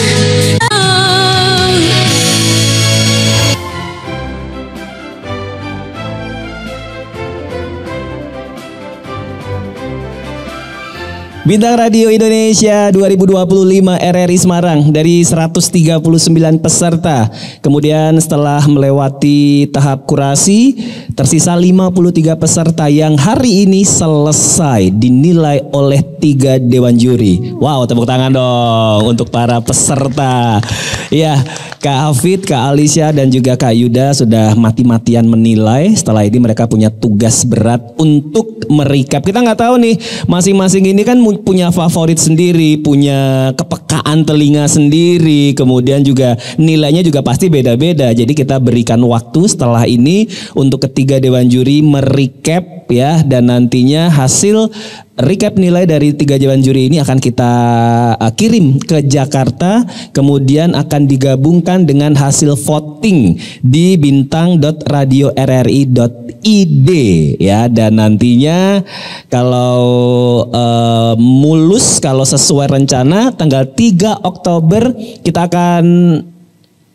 Bintang Radio Indonesia 2025 RRI Semarang dari 139 peserta. Kemudian setelah melewati tahap kurasi, tersisa 53 peserta yang hari ini selesai dinilai oleh 3 dewan juri. Wow, tepuk tangan dong untuk para peserta. Ya, Kak Hafid, Kak Alicia dan juga Kak Yuda sudah mati-matian menilai. Setelah ini mereka punya tugas berat untuk merecap. Kita nggak tahu nih, masing-masing ini kan punya favorit sendiri, punya kepekaan telinga sendiri, kemudian juga nilainya juga pasti beda-beda. Jadi kita berikan waktu setelah ini untuk ketiga dewan juri merecap ya, dan nantinya hasil recap nilai dari 3 dewan juri ini akan kita kirim ke Jakarta, kemudian akan digabungkan dengan hasil voting di bintang.radio.rri.id ya, dan nantinya kalau mulus, kalau sesuai rencana tanggal 3 Oktober kita akan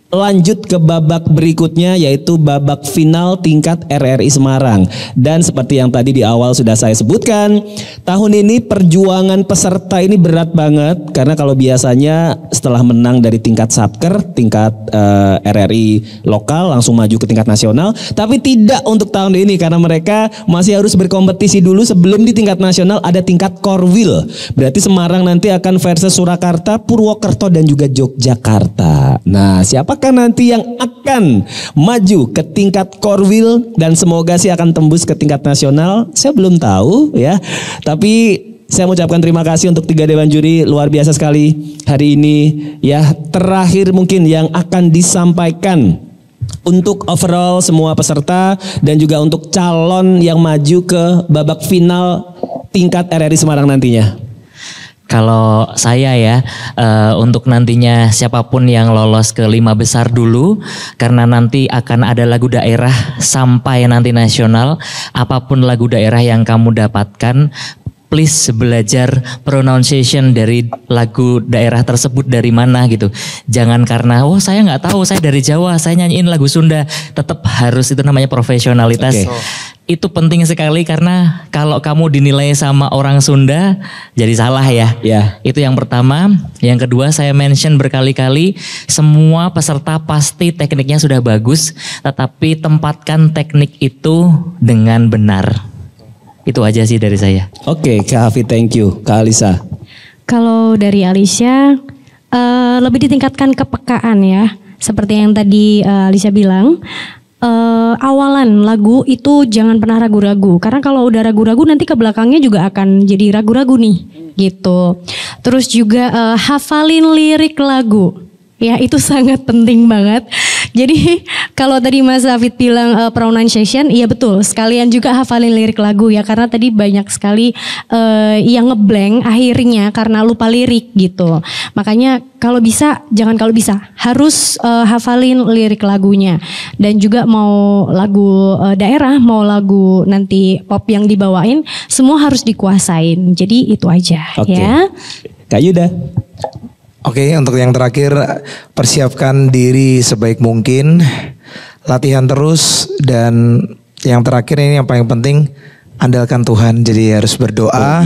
lanjut ke babak berikutnya, yaitu babak final tingkat RRI Semarang. Dan seperti yang tadi di awal sudah saya sebutkan, tahun ini perjuangan peserta ini berat banget, karena kalau biasanya setelah menang dari tingkat Satker, tingkat RRI lokal langsung maju ke tingkat nasional, tapi tidak untuk tahun ini karena mereka masih harus berkompetisi dulu sebelum di tingkat nasional ada tingkat Korwil. Berarti Semarang nanti akan versus Surakarta, Purwokerto dan juga Yogyakarta. Nah, siapa nanti yang akan maju ke tingkat Korwil dan semoga sih akan tembus ke tingkat nasional? Saya belum tahu ya. Tapi saya mengucapkan terima kasih untuk 3 dewan juri, luar biasa sekali hari ini ya. Terakhir mungkin yang akan disampaikan untuk overall semua peserta dan juga untuk calon yang maju ke babak final tingkat RRI Semarang nantinya. Kalau saya ya, untuk nantinya siapapun yang lolos ke 5 besar dulu, karena nanti akan ada lagu daerah sampai nanti nasional. Apapun lagu daerah yang kamu dapatkan, please belajar pronunciation dari lagu daerah tersebut dari mana gitu. Jangan karena saya nggak tahu, saya dari Jawa, saya nyanyiin lagu Sunda. Tetap harus, itu namanya profesionalitas. Itu penting sekali, karena kalau kamu dinilai sama orang Sunda jadi salah ya. Itu yang pertama. Yang kedua, saya mention berkali-kali, semua peserta pasti tekniknya sudah bagus, tetapi tempatkan teknik itu dengan benar. Itu aja sih dari saya. Oke, Kak Hafid, thank you. Kak Alisa. Kalau dari Alicia, lebih ditingkatkan kepekaan ya. Seperti yang tadi Alicia bilang, awalan lagu itu jangan pernah ragu-ragu, karena kalau udah ragu-ragu nanti ke belakangnya juga akan jadi ragu-ragu nih gitu. Terus juga hafalin lirik lagu ya, itu sangat penting banget. Jadi kalau tadi Mas Hafid bilang pronunciation, iya betul, sekalian juga hafalin lirik lagu ya, karena tadi banyak sekali yang ngeblank akhirnya karena lupa lirik gitu. Makanya kalau bisa, harus hafalin lirik lagunya. Dan juga mau lagu daerah, mau lagu nanti pop yang dibawain, semua harus dikuasain. Jadi itu aja ya. Kak Yuda. Oke, untuk yang terakhir, persiapkan diri sebaik mungkin, latihan terus, dan yang terakhir ini yang paling penting, andalkan Tuhan. Jadi harus berdoa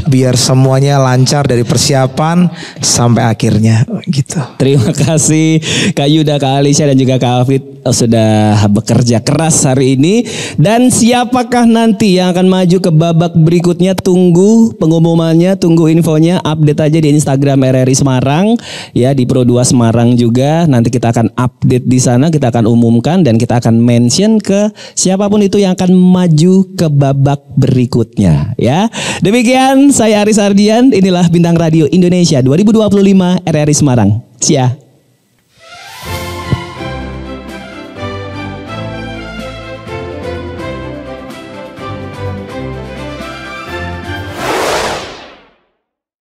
biar semuanya lancar dari persiapan sampai akhirnya gitu. Terima kasih Kak Yuda, Kak Alicia dan juga Kak Hafid. sudah bekerja keras hari ini. Dan siapakah nanti yang akan maju ke babak berikutnya? Tunggu pengumumannya, tunggu infonya, update aja di Instagram RRI Semarang ya, di Pro 2 Semarang juga. Nanti kita akan update di sana, kita akan umumkan dan kita akan mention ke siapapun itu yang akan maju ke babak berikutnya ya. Demikian saya Aris Ardian, inilah Bintang Radio Indonesia 2025 RRI Semarang. Cia.